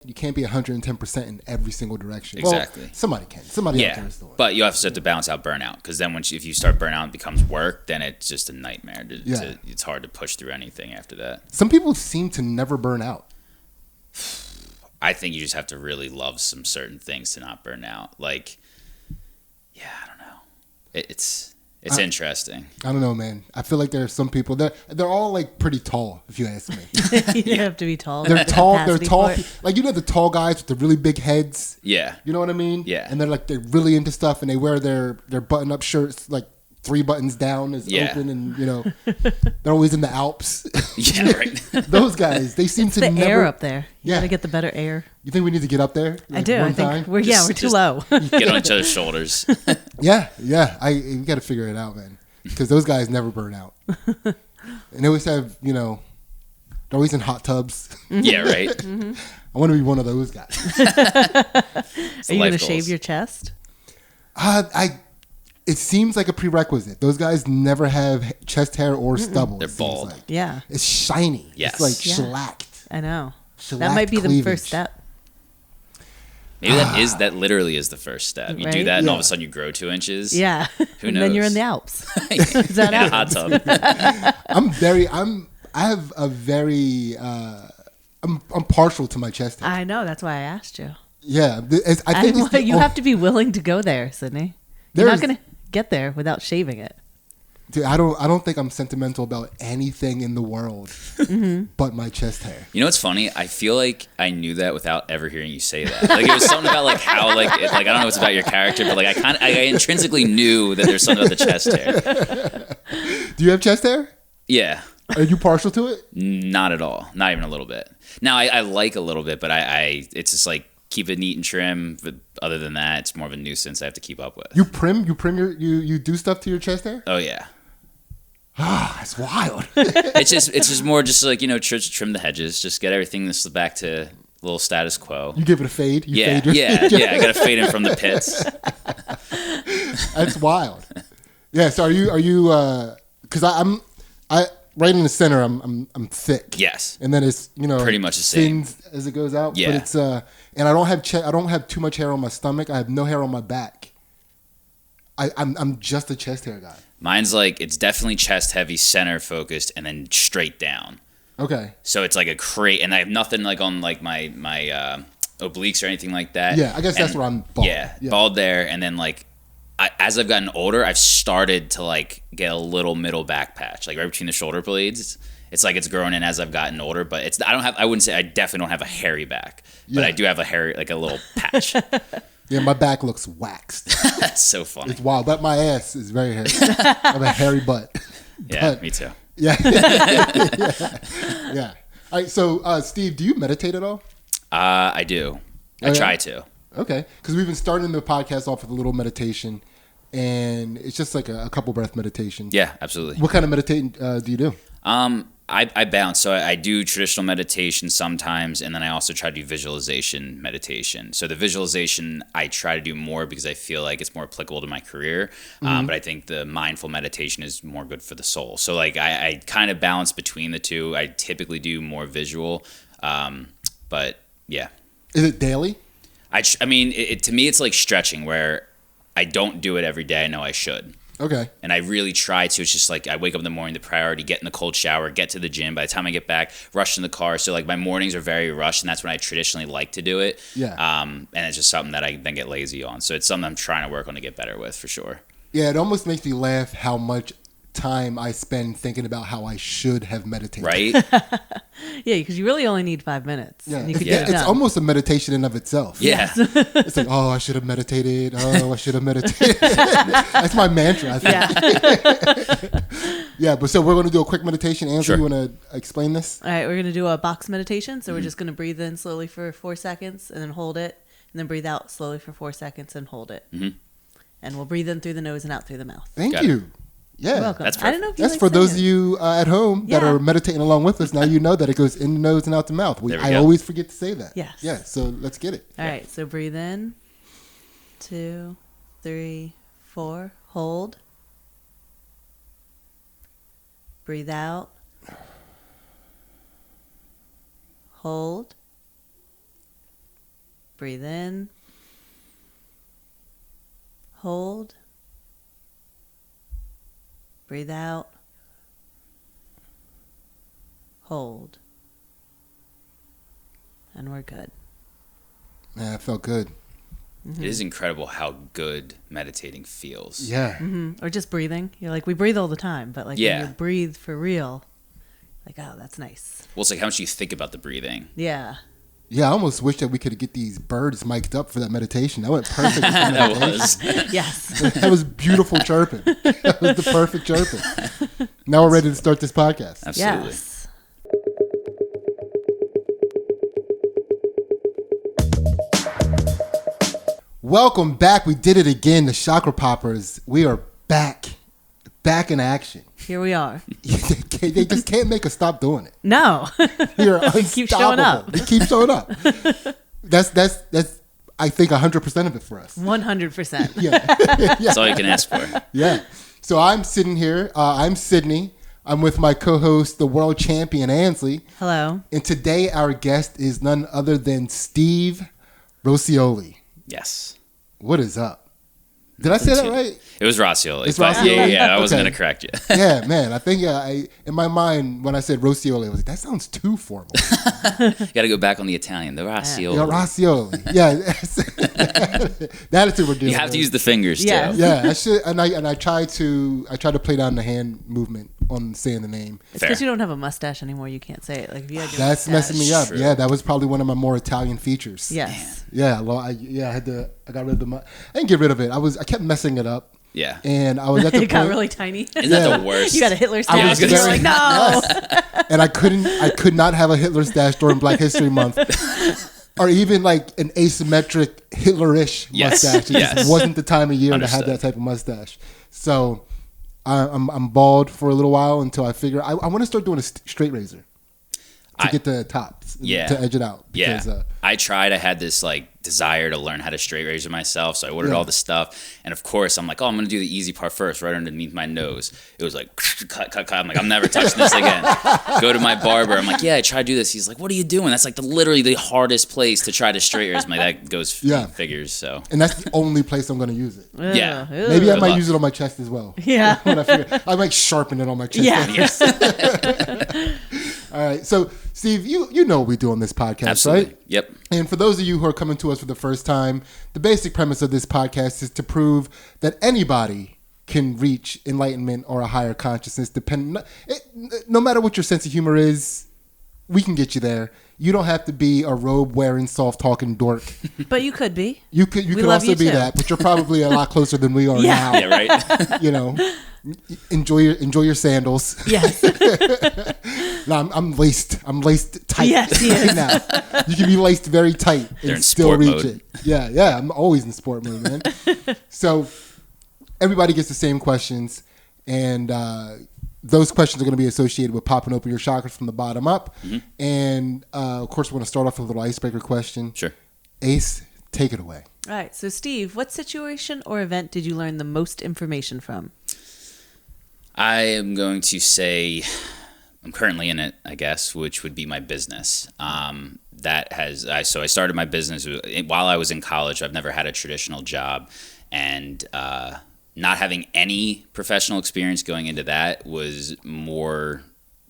You can't be 110% in every single direction. Exactly. Well, somebody can. Somebody out there is doing it. But you also have to balance out burnout, because then if you start burnout and it becomes work, then it's just a nightmare. It's hard to push through anything after that. Some people seem to never burn out. I think you just have to really love some certain things to not burn out. I don't know. It's interesting. I don't know, man. I feel like there are some people they're all like pretty tall, if you ask me. You have to be tall. They're tall. They're tall. The tall guys with the really big heads. Yeah. You know what I mean? Yeah. And they're really into stuff, and they wear their button-up shirts 3 buttons down is open, and they're always in the Alps. Yeah, right. Those guys, they seem to the never. Air up there. You Yeah. gotta get the better air. You think we need to get up there? I do. I think we're too low. Get on each other's shoulders. Yeah. We got to figure it out, man. Because those guys never burn out, and they always have they're always in hot tubs. Yeah, right. Mm-hmm. I want to be one of those guys. Are you gonna shave your chest? It seems like a prerequisite. Those guys never have chest hair or stubble. They're bald. Yeah. It's shiny. Yes. It's shellacked. I know. Shellacked That might be cleavage. the first step. Maybe that literally is the first step. You do that, and all of a sudden you grow 2 inches. Yeah. Who And knows? then you're in the Alps. Is that in a hot tub. I'm partial to my chest hair. I know. That's why I asked you. Yeah. I think you have to be willing to go there, Sidney. You're not going to get there without shaving it. Dude, I don't think I'm sentimental about anything in the world but my chest hair. You know what's funny? I feel like I knew that without ever hearing you say that. It was something about how I don't know what's about your character, but I intrinsically knew that there's something about the chest hair. Do you have chest hair? Yeah. Are you partial to it? Not at all. Not even a little bit. Now I like a little bit, but it's just keep it neat and trim. But other than that, it's more of a nuisance I have to keep up with. You you do stuff to your chest hair? Oh yeah. Ah, that's wild. It's just more trim the hedges, just get everything back to a little status quo. You give it a fade. Yeah. I gotta fade in from the pits. That's wild. Yeah. So are you? Because I'm right in the center. I'm thick. Yes. And then it's pretty much the same as it goes out. Yeah. But it's and I don't have too much hair on my stomach. I have no hair on my back. I'm just a chest hair guy. Mine's it's definitely chest heavy, center focused, and then straight down. Okay. So it's like a crate, and I have nothing on my obliques or anything like that. Yeah, I guess that's where I'm bald. Yeah, bald there, and then as I've gotten older, I've started to get a little middle back patch, right between the shoulder blades. It's it's grown in as I've gotten older, but I wouldn't say I definitely don't have a hairy back, but I do have a hairy, a little patch. Yeah, my back looks waxed. That's so funny. It's wild, but my ass is very hairy. I have a hairy butt. Yeah, me too. Yeah. Yeah. All right, so Steve, do you meditate at all? I do. I try to. Okay, because we've been starting the podcast off with a little meditation, and it's just a couple breath meditation. Yeah, absolutely. What kind of meditation do you do? I bounce. So I do traditional meditation sometimes, and then I also try to do visualization meditation. So the visualization I try to do more because I feel like it's more applicable to my career. But I think the mindful meditation is more good for the soul. So I kind of balance between the two. I typically do more visual, but yeah. Is it daily? I mean, to me, it's like stretching where I don't do it every day. I know I should. Okay. And I really try to. It's just I wake up in the morning, the priority, get in the cold shower, get to the gym. By the time I get back, rush in the car. So my mornings are very rushed, and that's when I traditionally like to do it. Yeah. And it's just something that I then get lazy on. So it's something I'm trying to work on to get better with for sure. Yeah, it almost makes me laugh how much time I spend thinking about how I should have meditated. Right? Yeah, because you really only need 5 minutes. Yeah, And you could it's, get it it's done. almost a meditation in of itself. Yeah. It's I should have meditated. Oh, I should have meditated. That's my mantra, I think. Yeah. Yeah, but so we're going to do a quick meditation. Ansley, Sure. you want to explain this? All right, we're going to do a box meditation. So we're just going to breathe in slowly for 4 seconds and then hold it. And then breathe out slowly for 4 seconds and hold it. Mm-hmm. And we'll breathe in through the nose and out through the mouth. Thank Got you. it. Yeah. You're welcome. That's I don't know if you That's like for those of saying you at home that Yeah. are meditating along with us. Now you know that it goes in the nose and out the mouth. There we I go. always forget to say that. Yes. Yeah, so let's get it. All right, so breathe in. 2, 3, 4. Hold. Breathe out. Hold. Breathe in. Hold. Breathe out. Hold. And we're good. Man, it felt good. It is incredible how good meditating feels. Yeah. Or just breathing. You're like, we breathe all the time, but like when you breathe for real, like, oh, that's nice. Well, it's like how much you think about the breathing. Yeah. Yeah, I almost wish that we could get these birds mic'd up for that meditation. That went perfect. That was. Yes. That was beautiful chirping. That was the perfect chirping. Now we're ready to start this podcast. Absolutely. Yes. Welcome back. We did it again. The Chakra Poppers. We are back. Back in action. Here we are. They just can't make us stop doing it. No. We are unstoppable. Keep showing up. We keep showing up. That's I think 100% of it for us. 100%. Yeah. That's all you can ask for. Yeah. So I'm sitting here. I'm Sidney. I'm with my co-host, the world champion, Ansley. Hello. And today our guest is none other than Steve Roscioli. Yes. What is up? Did I say that right? It was Roscioli. It's but Roscioli? Yeah. I wasn't Okay. going to correct you. Yeah, man. I think in my mind, when I said Roscioli, I was like, that sounds too formal. You got to go back on the Italian. The Roscioli. Yeah, Roscioli. Yeah. That's what we're doing. You have to use the fingers, Yes. too. Yeah, I should, and I try to play down the hand movement on saying the name. It's Fair. because you don't have a mustache anymore. You can't say it. Like if you had your That's mustache. messing me up. True. Yeah, that was probably one of my more Italian features. Yes. Yeah, well, I got rid of I didn't get rid of it. I kept messing it up, Yeah. and I was at the It point, got really tiny. Isn't that the worst? You got a Hitler I stash. was and you're very- like, no. Yes. And I could not have a Hitler stash during Black History Month, or even like an asymmetric Hitlerish Yes. mustache. It Yes. just wasn't the time of year to Understood. have that type of mustache. So I'm bald for a little while until I figure I want to start doing a straight razor to get the tops, Yeah. to edge it out. Yeah. Because, I tried. I had this like desire to learn how to straight razor myself. So I ordered Yeah. all the stuff. And of course, I'm like, oh, I'm going to do the easy part first, right underneath my nose. It was like, cut. I'm like, I'm never touching this again. Go to my barber. I'm like, yeah, I tried to do this. He's like, what are you doing? That's like literally the hardest place to try to straight razor. I'm like, that goes figures. So and that's the only place I'm going to use it. Yeah. Ugh. Maybe I Good might luck. use it on my chest as well. Yeah. When I might sharpen it on my chest. Yeah. All right. So, Steve, you know what we do on this podcast, absolutely. right? Yep. And for those of you who are coming to us for the first time, the basic premise of this podcast is to prove that anybody can reach enlightenment or a higher consciousness. No matter what your sense of humor is, we can get you there. You don't have to be a robe wearing, soft talking dork. But you could be. You could love also you be too. that, but you're probably a lot closer than we are Yeah. now. Yeah, right? You know, enjoy your sandals. Yes. No, I'm laced. I'm laced tight Yes, he is. right now. You can be laced very tight They're in and still sport reach mode. it. Yeah. I'm always in sport mode, man. So everybody gets the same questions, and those questions are going to be associated with popping open your chakras from the bottom up. Mm-hmm. And of course, we're going to start off with a little icebreaker question. Sure. Ace, take it away. All right. So, Steve, what situation or event did you learn the most information from? I am going to say I'm currently in it, I guess, which would be my business. I started my business while I was in college. I've never had a traditional job, and not having any professional experience going into that was more.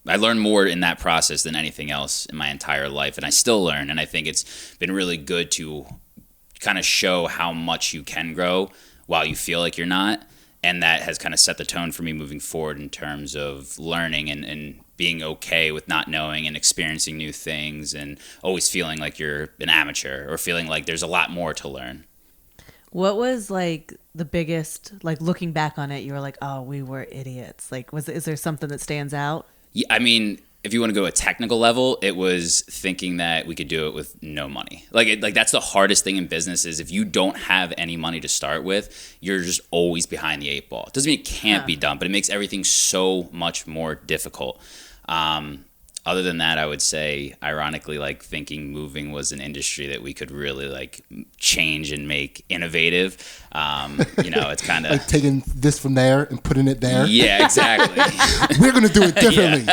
I learned more in that process than anything else in my entire life, and I still learn. And I think it's been really good to kind of show how much you can grow while you feel like you're not. And that has kind of set the tone for me moving forward in terms of learning and being okay with not knowing and experiencing new things and always feeling like you're an amateur or feeling like there's a lot more to learn. What was like the biggest, like looking back on it, you were like, oh, we were idiots. Like, is there something that stands out? Yeah, I mean, if you want to go a technical level, it was thinking that we could do it with no money. Like that's the hardest thing in business is if you don't have any money to start with, you're just always behind the eight ball. It doesn't mean it can't be done, but it makes everything so much more difficult. Other than that, I would say, ironically, like thinking moving was an industry that we could really like change and make innovative. It's kind of Like taking this from there and putting it there. Yeah, exactly. We're going to do it differently.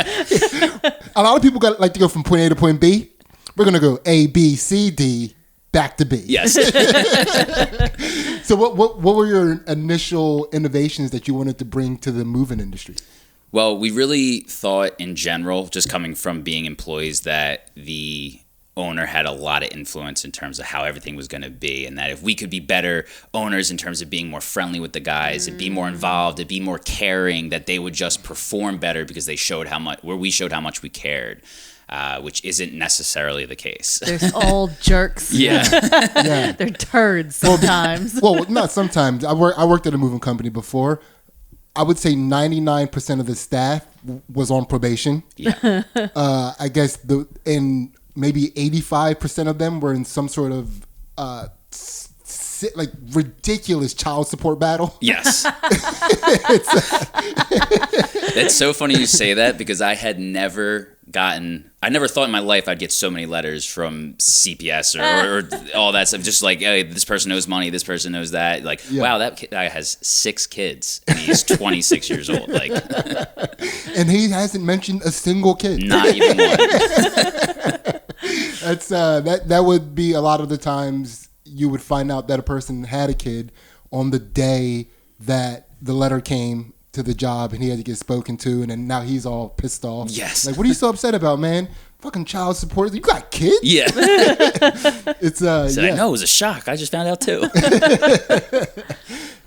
A lot of people like to go from point A to point B. We're going to go A, B, C, D, back to B. Yes. So what were your initial innovations that you wanted to bring to the moving industry? Well, we really thought in general, just coming from being employees, that the owner had a lot of influence in terms of how everything was going to be, and that if we could be better owners in terms of being more friendly with the guys and be more involved and be more caring, that they would just perform better because they showed how much, where we showed how much we cared. Which isn't necessarily the case. There's all jerks. Yeah. Yeah. They're turds sometimes. Well, not sometimes. I worked at a moving company before. I would say 99% of the staff was on probation. Yeah. I guess maybe 85% of them were in some sort of like ridiculous child support battle. Yes. It's so funny you say that, because I never thought in my life I'd get so many letters from CPS or all that stuff. Just like, hey, this person knows money, this person knows that. Like, wow, that guy has 6 kids and he's 26 years old. Like, and he hasn't mentioned a single kid. Not even one. That's that would be a lot of the times you would find out that a person had a kid on the day that the letter came to the job and he had to get spoken to, and then now he's all pissed off. Yes. Like, what are you so upset about, man? Fucking child support. You got kids? Yeah. It's I know, it was a shock. I just found out too.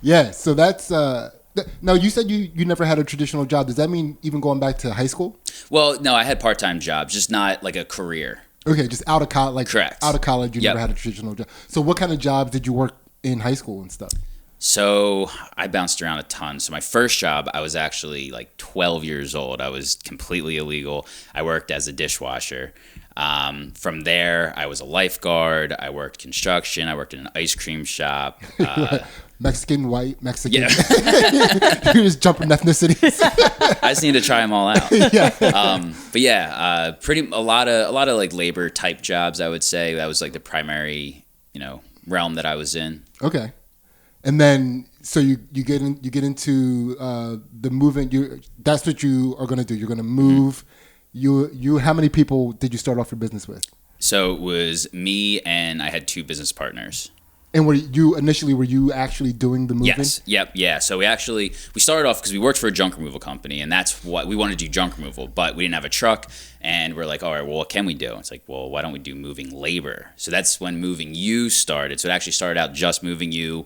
Yeah. So that's no, you said you never had a traditional job. Does that mean even going back to high school? Well, no, I had part-time jobs, just not like a career. Okay, just out of college. Like, correct. Out of college, you never had a traditional job. So what kind of jobs did you work in high school and stuff? So I bounced around a ton. So my first job, I was actually like 12 years old. I was completely illegal. I worked as a dishwasher. From there, I was a lifeguard. I worked construction. I worked in an ice cream shop. Mexican, white, Mexican. Yeah. You're just jumping ethnicities. I just need to try them all out. Yeah. But yeah, a lot of like labor type jobs, I would say. That was like the primary, realm that I was in. Okay. And then, so you get into the movement. That's what you are going to do. You're going to move. Mm-hmm. How many people did you start off your business with? So it was me, and I had 2 business partners. And were you actually doing the moving? Yes. Yep. Yeah. So we started off because we worked for a junk removal company, and that's what we wanted to do, junk removal, but we didn't have a truck, and we're like, all right, well, what can we do? It's like, well, why don't we do moving labor? So that's when Moving You started. So it actually started out just Moving You.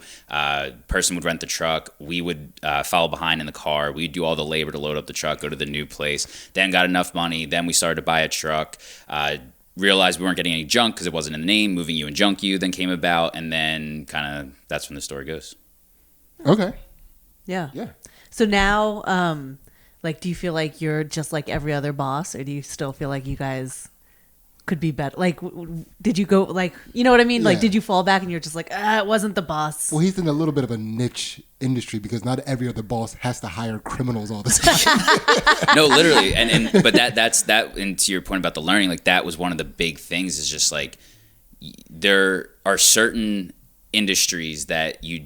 Person would rent the truck. We would follow behind in the car. We'd do all the labor to load up the truck, go to the new place. Then got enough money. Then we started to buy a truck. Realized we weren't getting any junk because it wasn't in the name. Moving You and Junk You then came about, and then kind of that's when the story goes. Okay. Yeah. Yeah. So now, do you feel like you're just like every other boss, or do you still feel like you guys could be better? Like, did you go, like, you know what I mean? Yeah. Like, did you fall back and you're just like, it wasn't the boss? Well, he's in a little bit of a niche industry because not every other boss has to hire criminals all the time. No, literally. But that's and to your point about the learning, like, that was one of the big things, is just like, there are certain industries that you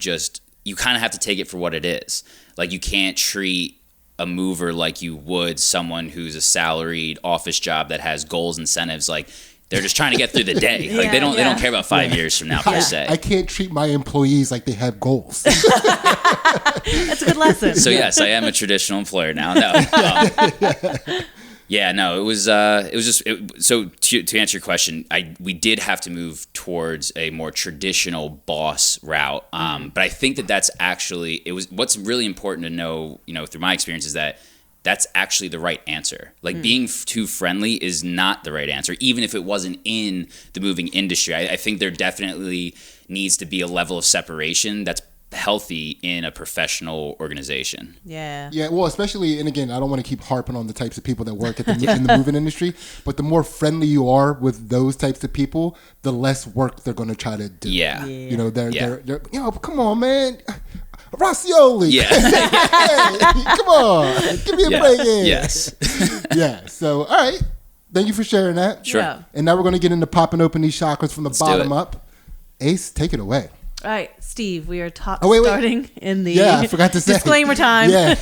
kind of have to take it for what it is. Like, you can't treat a mover like you would someone who's a salaried office job that has goals, incentives. Like, they're just trying to get through the day. Like, they don't care about 5 years from now, per se. I can't treat my employees like they have goals. That's a good lesson. So yes, I am a traditional employer now. No. Yeah, no, it was just so to answer your question, we did have to move towards a more traditional boss route. But I think that's actually, what's really important to know, through my experience, is that that's actually the right answer. Like, being too friendly is not the right answer, even if it wasn't in the moving industry. I think there definitely needs to be a level of separation that's healthy in a professional organization. Yeah. Yeah, well, especially, and again, I don't want to keep harping on the types of people that work in the moving industry, but the more friendly you are with those types of people, the less work they're going to try to do. Yeah. They're come on, man. Roscioli. Yeah. Hey, come on. Give me a break in. Yes. Yeah. So, all right. Thank you for sharing that. Sure. Yeah. And now we're going to get into popping open these chakras from the Let's bottom do it. up. Ace, take it away. All right, Steve, we are wait. starting in the I forgot to say. disclaimer time. Yeah,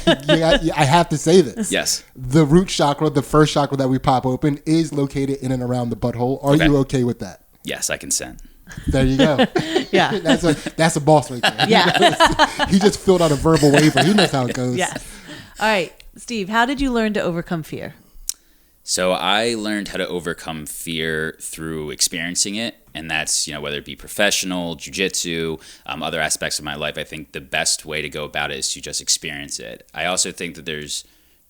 I have to say this. Yes. The root chakra, the first chakra that we pop open, is located in and around the butthole. Are you okay with that? Yes, I consent. There you go. Yeah. That's a boss right there. Yeah. He just filled out a verbal waiver. He knows how it goes. Yes. All right, Steve, how did you learn to overcome fear? So I learned how to overcome fear through experiencing it. And that's, whether it be professional, jiu-jitsu, other aspects of my life. I think the best way to go about it is to just experience it. I also think that there's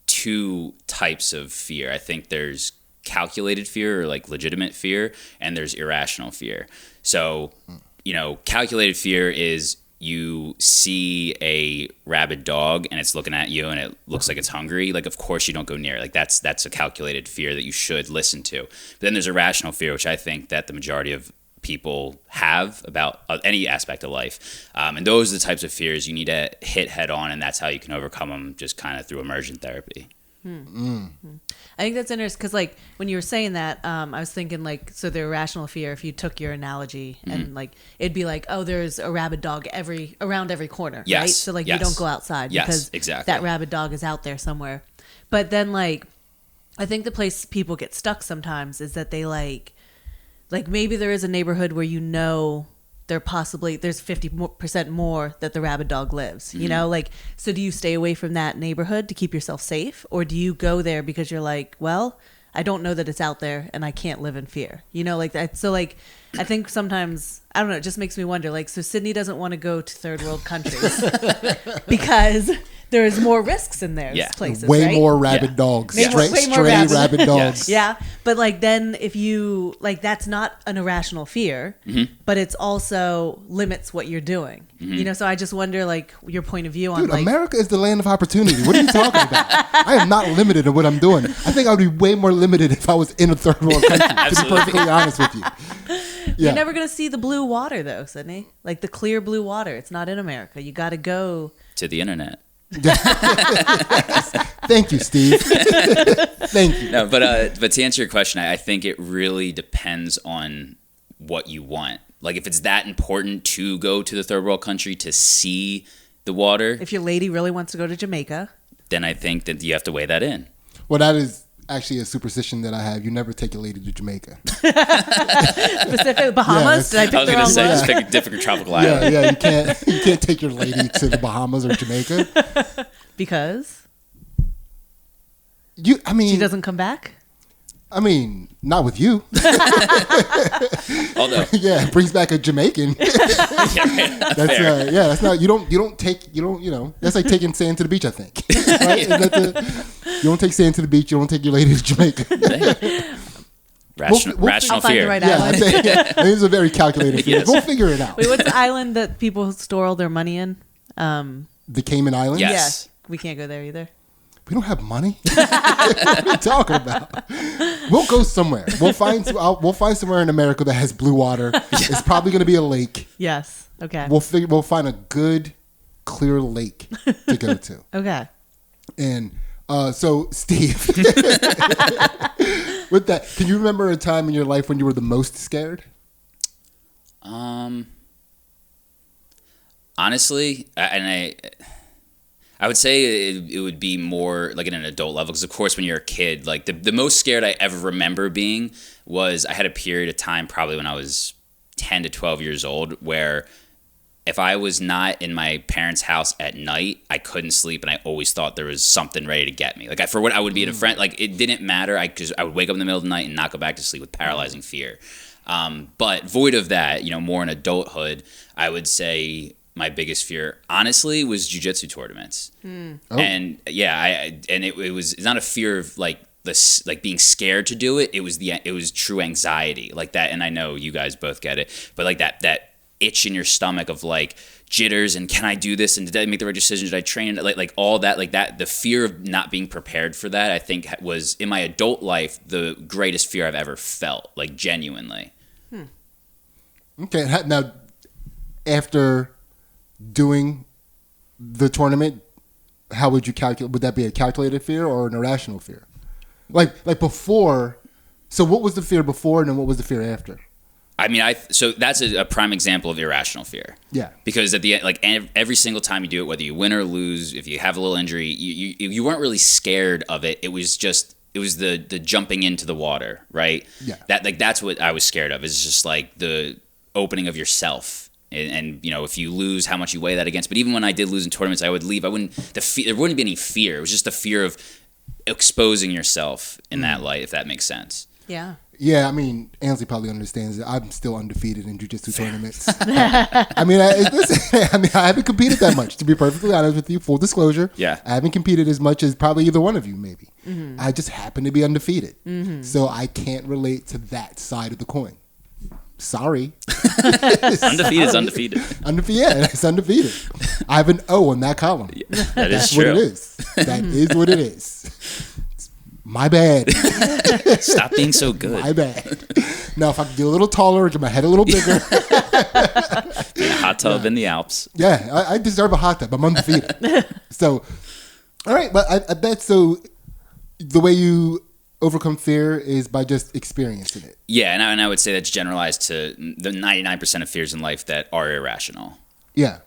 two types of fear. I think there's calculated fear, or like legitimate fear, and there's irrational fear. So, calculated fear is you see a rabid dog and it's looking at you and it looks like it's hungry. Like, of course you don't go near it. Like that's a calculated fear that you should listen to. But then there's irrational fear, which I think that the majority of people have about any aspect of life. And those are the types of fears you need to hit head on, and that's how you can overcome them, just kind of through immersion therapy. I think that's interesting because, like, when you were saying that, I was thinking, like, so the irrational fear, if you took your analogy and, like, it'd be like, oh, there's a rabid dog around every corner, Yes. right? So, like, Yes. you don't go outside Yes, because exactly. that rabid dog is out there somewhere. But then, like, I think the place people get stuck sometimes is that they, like maybe there is a neighborhood where there's 50% more that the rabid dog lives, so do you stay away from that neighborhood to keep yourself safe, or do you go there because you're like, well, I don't know that it's out there and I can't live in fear, like that? So, like, I think sometimes, I don't know, it just makes me wonder, like, so Sidney doesn't want to go to third world countries because there's more risks in those places, way right? more rabid dogs. Way more Stray rabid dogs. Yes. Yeah, but, like, then if you, like, that's not an irrational fear, but it's also limits what you're doing. So I just wonder, like, your point of view on, Dude, like, America is the land of opportunity. What are you talking about? I am not limited in what I'm doing. I think I would be way more limited if I was in a third world country, to be perfectly honest with you. You're never going to see the blue water, though, Sidney. Like, the clear blue water. It's not in America. You got to go To the internet. Thank you, Steve. Thank you. No, but to answer your question, I think it really depends on what you want. Like, if it's that important to go to the third world country to see the water, If your lady really wants to go to Jamaica. then I think that you have to weigh that in. Well, that is actually a superstition that I have. You never take a lady to Jamaica. Pacific Bahamas? Yeah, Did I pick I was the going wrong to say, one? just pick a different tropical island. Yeah, you can't take your lady to the Bahamas or Jamaica. Because She she doesn't come back? Not with you. Although, Yeah, it brings back a Jamaican. That's not, you don't, that's like taking sand to the beach, I think. Right? You don't take sand to the beach, you don't take your lady to Jamaica. rational I'll find fear. the right Yeah, island. I think it's a very calculated fear. Yes. We'll figure it out. Wait, what's the island that people store all their money in? The Cayman Islands? Yes. Yeah, we can't go there either. We don't have money. What are you talking about? We'll go somewhere. We'll find somewhere in America that has blue water. It's probably going to be a lake. Yes. Okay. We'll find a good, clear lake to go to. Okay. And so, Steve, with that, can you remember a time in your life when you were the most scared? Honestly, I would say it would be more like at an adult level, because of course when you're a kid, like the most scared I ever remember being was I had a period of time probably when I was 10 to 12 years old where if I was not in my parents' house at night, I couldn't sleep, and I always thought there was something ready to get me. Like I would be in a friend, like it didn't matter. I would wake up in the middle of the night and not go back to sleep with paralyzing fear. But void of that, more in adulthood, I would say my biggest fear, honestly, was jiu-jitsu tournaments. Oh. And it's not a fear of like this, like being scared to do it. It was true anxiety like that. And I know you guys both get it, but like that itch in your stomach of like jitters and can I do this and did I make the right decision? Did I train? Like all that, like that, the fear of not being prepared for that, I think was in my adult life the greatest fear I've ever felt, like genuinely. Okay, now after doing the tournament, how would you calculate? Would that be a calculated fear or an irrational fear? Like before. So what was the fear before, and then what was the fear after? So that's a prime example of irrational fear. Yeah. Because at the end, like every single time you do it, whether you win or lose, if you have a little injury, you weren't really scared of it. It was the jumping into the water, right? Yeah. That's what I was scared of. Is just like the opening of yourself. And you know, if you lose, how much you weigh that against. But even when I did lose in tournaments, I would leave. There wouldn't be any fear. It was just the fear of exposing yourself in that light, if that makes sense. Yeah. Yeah, I mean, Ansley probably understands that I'm still undefeated in jiu-jitsu tournaments. I mean, I haven't competed that much, to be perfectly honest with you. Full disclosure. Yeah. I haven't competed as much as probably either one of you, maybe. I just happen to be undefeated. So I can't relate to that side of the coin. Sorry. Undefeated is undefeated. Yeah, it's undefeated. I have an O on that column. Yeah, That's true. what it is. That is what it is. My bad. Stop being so good. My bad. Now, if I could get a little taller, get my head a little bigger. In a hot tub in the Alps. Yeah, I deserve a hot tub. I'm undefeated. So, all right, but I bet so. The way you overcome fear is by just experiencing it. Yeah, and I would say that's generalized to the 99% of fears in life that are irrational. Yeah.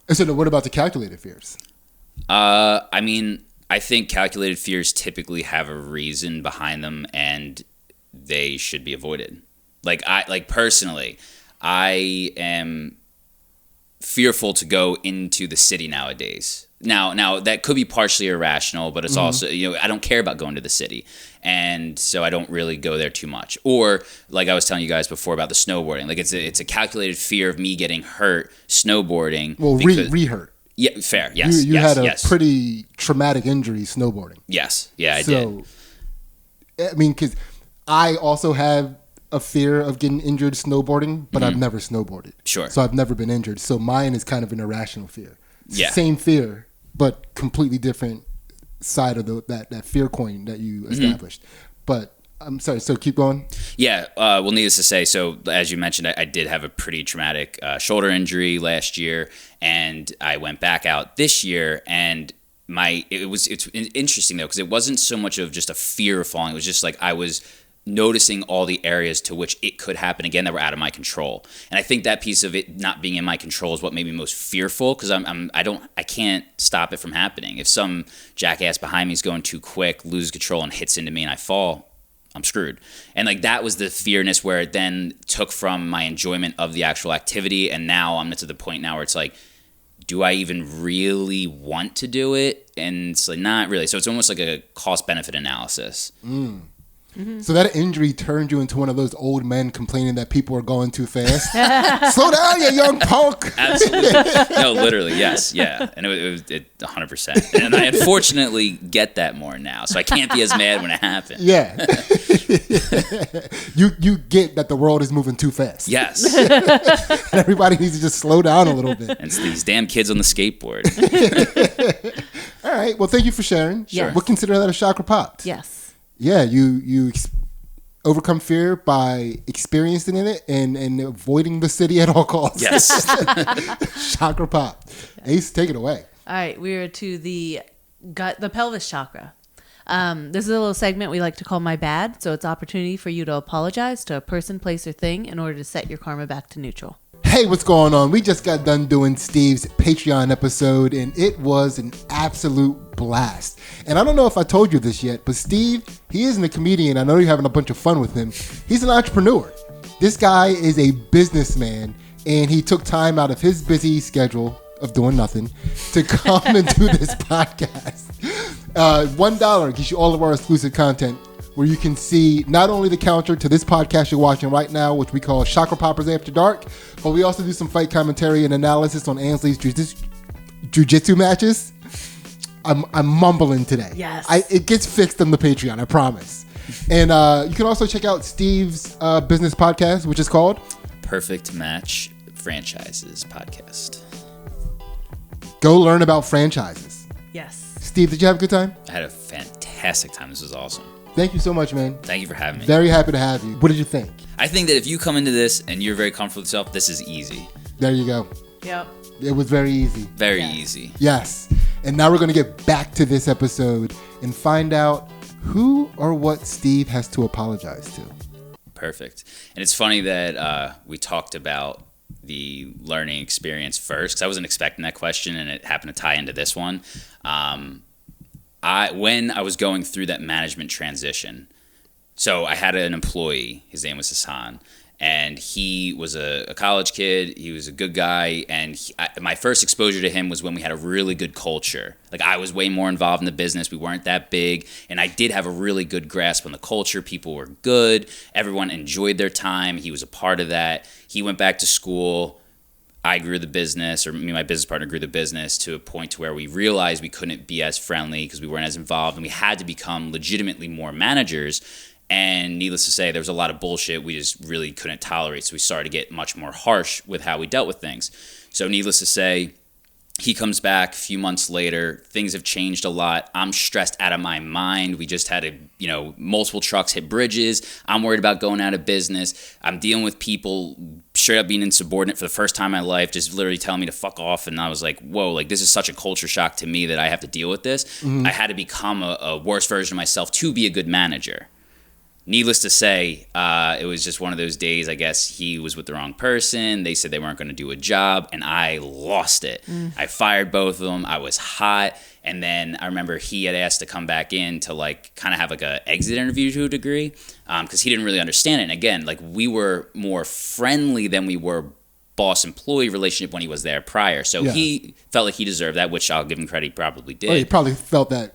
And so, what about the calculated fears? I mean, I think calculated fears typically have a reason behind them, and they should be avoided. Personally, I am fearful to go into the city nowadays. Now that could be partially irrational, but it's also, I don't care about going to the city. And so I don't really go there too much. Or like I was telling you guys before about the snowboarding, like it's a calculated fear of me getting hurt snowboarding. Well, re-hurt. Yeah, fair. Yes. You had a pretty traumatic injury snowboarding. Yes. Yeah, I did. I mean, because I also have a fear of getting injured snowboarding, but I've never snowboarded. Sure. So I've never been injured. So mine is kind of an irrational fear. Yeah. Same fear, but completely different side of that fear coin that you established. But I'm sorry, so keep going. Yeah, well, needless to say, so as you mentioned, I did have a pretty traumatic shoulder injury last year, and I went back out this year, and it's interesting though, because it wasn't so much of just a fear of falling. It was just like I was noticing all the areas to which it could happen again that were out of my control. And I think that piece of it not being in my control is what made me most fearful, because I can't stop it from happening. If some jackass behind me is going too quick, loses control and hits into me and I fall, I'm screwed. And like that was the fearness where it then took from my enjoyment of the actual activity, and now I'm to the point now where it's like, do I even really want to do it? And it's like not really. So it's almost like a cost-benefit analysis. So that injury turned you into one of those old men complaining that people are going too fast. Slow down, you young punk. Absolutely. No, literally, yes, yeah. And it was 100%. And I unfortunately get that more now, so I can't be as mad when it happens. Yeah. You get that the world is moving too fast. Yes. Everybody needs to just slow down a little bit. And it's these damn kids on the skateboard. All right. Well, thank you for sharing. Sure. We'll consider that a chakra popped. Yes. Yeah, you overcome fear by experiencing in it and avoiding the city at all costs. Yes. Chakra pop. Ace, take it away. All right, we are to the pelvis chakra. This is a little segment we like to call My Bad, so it's opportunity for you to apologize to a person, place, or thing in order to set your karma back to neutral. Hey, what's going on? We just got done doing Steve's Patreon episode, and it was an absolute blast. And I don't know if I told you this yet, but Steve, he isn't a comedian. I know you're having a bunch of fun with him. He's an entrepreneur. This guy is a businessman, and he took time out of his busy schedule of doing nothing to come and do this podcast. $1 gets you all of our exclusive content, where you can see not only the counter to this podcast you're watching right now, which we call Chakra Poppers After Dark, but we also do some fight commentary and analysis on Ansley's jiu-jitsu matches. I'm mumbling today. Yes. It gets fixed on the Patreon, I promise. And you can also check out Steve's business podcast, which is called Perfect Match Franchises Podcast. Go learn about franchises. Yes. Steve, did you have a good time? I had a fantastic time. This was awesome. Thank you so much, man. Thank you for having me. Very happy to have you. What did you think? I think that if you come into this and you're very comfortable with yourself, this is easy. There you go. Yep. It was very easy. Very easy. Yes. And now we're going to get back to this episode and find out who or what Steve has to apologize to. Perfect. And it's funny that we talked about the learning experience first, because I wasn't expecting that question, and it happened to tie into this one. When I was going through that management transition, so I had an employee, his name was Hassan, And he was a college kid. He was a good guy. And my first exposure to him was when we had a really good culture. Like, I was way more involved in the business. We weren't that big. And I did have a really good grasp on the culture. People were good. Everyone enjoyed their time. He was a part of that. He went back to school. I grew the business, or me and my business partner grew the business to a point to where we realized we couldn't be as friendly because we weren't as involved. And we had to become legitimately more managers. And needless to say, there was a lot of bullshit we just really couldn't tolerate. So we started to get much more harsh with how we dealt with things. So needless to say, he comes back a few months later. Things have changed a lot. I'm stressed out of my mind. We just had multiple trucks hit bridges. I'm worried about going out of business. I'm dealing with people straight up being insubordinate for the first time in my life, just literally telling me to fuck off. And I was like, whoa, like, this is such a culture shock to me that I have to deal with this. Mm-hmm. I had to become a worse version of myself to be a good manager. Needless to say, it was just one of those days. I guess he was with the wrong person. They said they weren't going to do a job, and I lost it. I fired both of them. I was hot. And then I remember he had asked to come back in to kind of have a exit interview to a degree, because he didn't really understand it. And again, we were more friendly than we were boss-employee relationship when he was there prior. So he felt like he deserved that, which I'll give him credit, he probably did. Well, he probably felt that,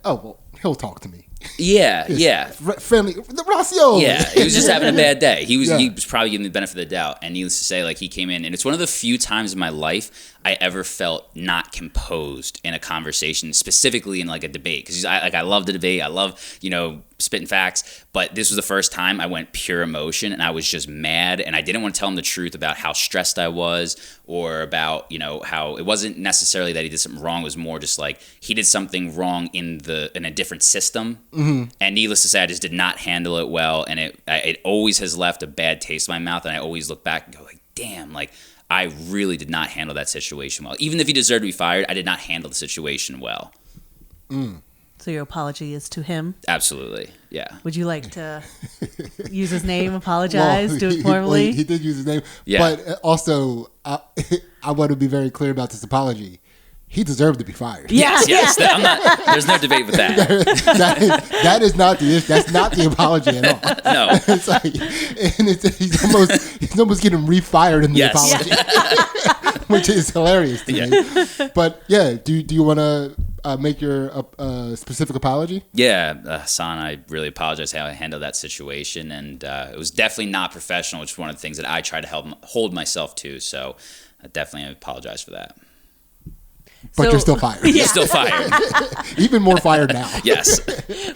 he'll talk to me. Yeah. Friendly. Roscioli. Yeah, he was just having a bad day. He was probably giving the benefit of the doubt. And needless to say, he came in, and it's one of the few times in my life I ever felt not composed in a conversation, specifically in a debate. Because I love the debate. I love, spitting facts. But this was the first time I went pure emotion, and I was just mad. And I didn't want to tell him the truth about how stressed I was, or about, how it wasn't necessarily that he did something wrong. It was more just he did something wrong in a different system. Mm-hmm. And needless to say, I just did not handle it well. And it always has left a bad taste in my mouth. And I always look back and go damn, I really did not handle that situation well. Even if he deserved to be fired, I did not handle the situation well. Mm. So your apology is to him? Absolutely, yeah. Would you like to use his name, apologize, do it formally? He did use his name. Yeah. But also, I want to be very clear about this apology. He deserved to be fired. Yeah. Yes. There's no debate with that. that is not the issue. That's not the apology at all. No. It's he's almost getting refired in the apology, which is hilarious to me. But do you want to make your specific apology? Yeah, Hassan, I really apologize how I handled that situation, and it was definitely not professional, which is one of the things that I try to hold myself to. So I definitely apologize for that. But you're still fired. You're still fired. Even more fired now. Yes.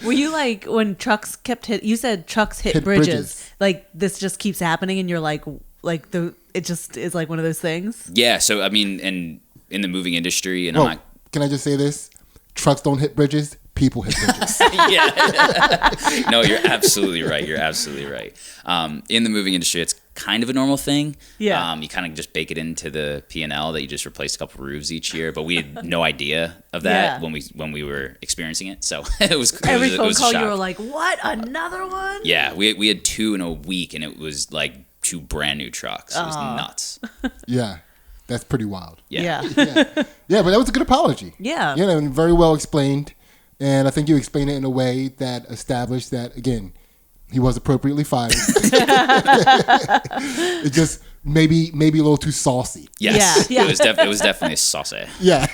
Were you when trucks you said trucks hit bridges. This just keeps happening and you're it just is one of those things? Yeah. So, I mean, in the moving industry, and can I just say this? Trucks don't hit bridges. People hit bridges. Yeah. No, you're absolutely right. You're absolutely right. In the moving industry, it's kind of a normal thing. Yeah. You kind of just bake it into the P&L that you just replace a couple roofs each year, but we had no idea of that when we were experiencing it. So it was every phone call you were like, "What? Another one?" Yeah, we had 2 in a week, and it was 2 brand new trucks. It was nuts. Yeah. That's pretty wild. Yeah. Yeah, but that was a good apology. Yeah. And very well explained. And I think you explained it in a way that established that, again, he was appropriately fired. It just maybe a little too saucy. Yes. Yeah. It was definitely saucy. Yeah.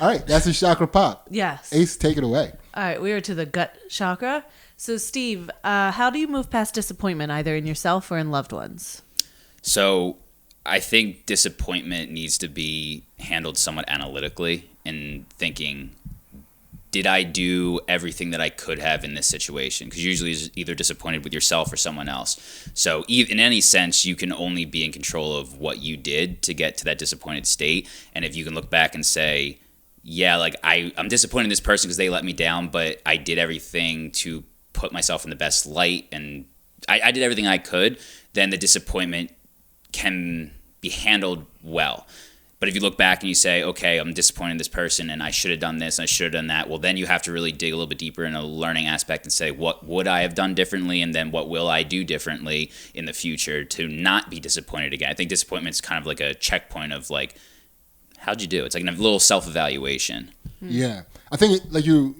All right. That's a chakra pop. Yes. Ace, take it away. All right. We are to the gut chakra. So, Steve, how do you move past disappointment, either in yourself or in loved ones? So I think disappointment needs to be handled somewhat analytically and thinking, did I do everything that I could have in this situation? Because usually it's either disappointed with yourself or someone else. So in any sense, you can only be in control of what you did to get to that disappointed state. And if you can look back and say, I'm disappointed in this person because they let me down, but I did everything to put myself in the best light and I did everything I could, then the disappointment can be handled well. But if you look back and you say, okay, I'm disappointed in this person and I should have done this and I should have done that, well, then you have to really dig a little bit deeper in a learning aspect and say, what would I have done differently? And then what will I do differently in the future to not be disappointed again? I think disappointment is kind of like a checkpoint of how'd you do? It's like a little self-evaluation. Yeah. I think like you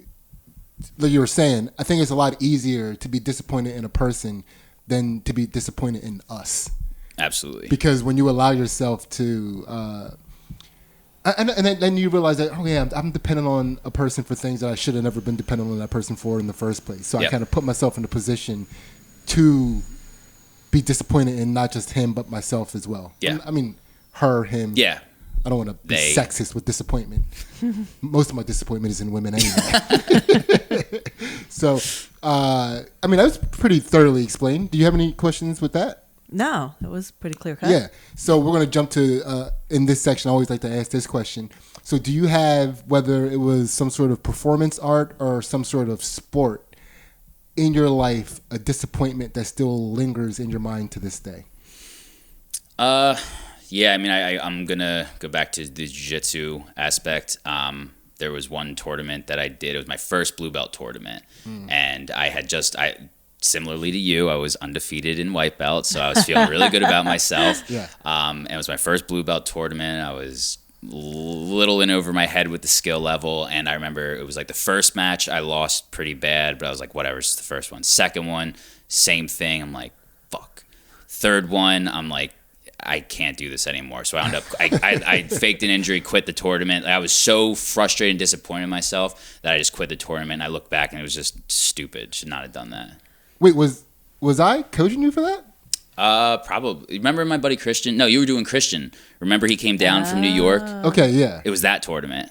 were saying, I think it's a lot easier to be disappointed in a person than to be disappointed in us. Absolutely. Because when you allow yourself to, and then you realize that, oh yeah, I'm dependent on a person for things that I should have never been dependent on that person for in the first place. So I kind of put myself in a position to be disappointed in not just him, but myself as well. Yeah. I mean, her, him. Yeah. I don't want to be sexist with disappointment. Most of my disappointment is in women anyway. So, I mean, that was pretty thoroughly explained. Do you have any questions with that? No, it was pretty clear cut. Yeah. So we're going to jump to, in this section, I always like to ask this question. So do you have, whether it was some sort of performance art or some sort of sport in your life, a disappointment that still lingers in your mind to this day? Yeah, I mean, I'm going to go back to the jiu-jitsu aspect. There was one tournament that I did. It was my first blue belt tournament. And I had similarly to you, I was undefeated in white belt, so I was feeling really good about myself. Yeah. And it was my first blue belt tournament. I was a little in over my head with the skill level, and I remember it was like the first match I lost pretty bad, but I was like, whatever, it's the first one. Second one, same thing. I'm like, fuck. Third one, I'm like, I can't do this anymore. So I ended up, I faked an injury, quit the tournament. I was so frustrated and disappointed in myself that I just quit the tournament. I look back and it was just stupid. Should not have done that. Wait, was I coaching you for that? Probably. Remember my buddy Christian? No, you were doing Christian. Remember he came down from New York? Okay, yeah. It was that tournament.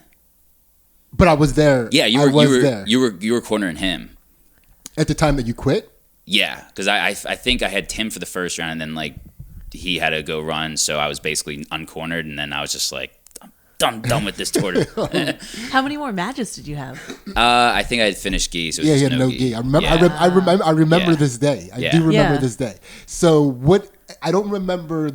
But I was there. Yeah, you were there. You were cornering him. At the time that you quit? Yeah, because I think I had Tim for the first round, and then like he had to go run, so I was basically uncornered, and then I was just like, I'm done with this tournament. How many more matches did you have? I think I had finished gi. So he had no gi. I remember this day. I do remember this day. So what? I don't remember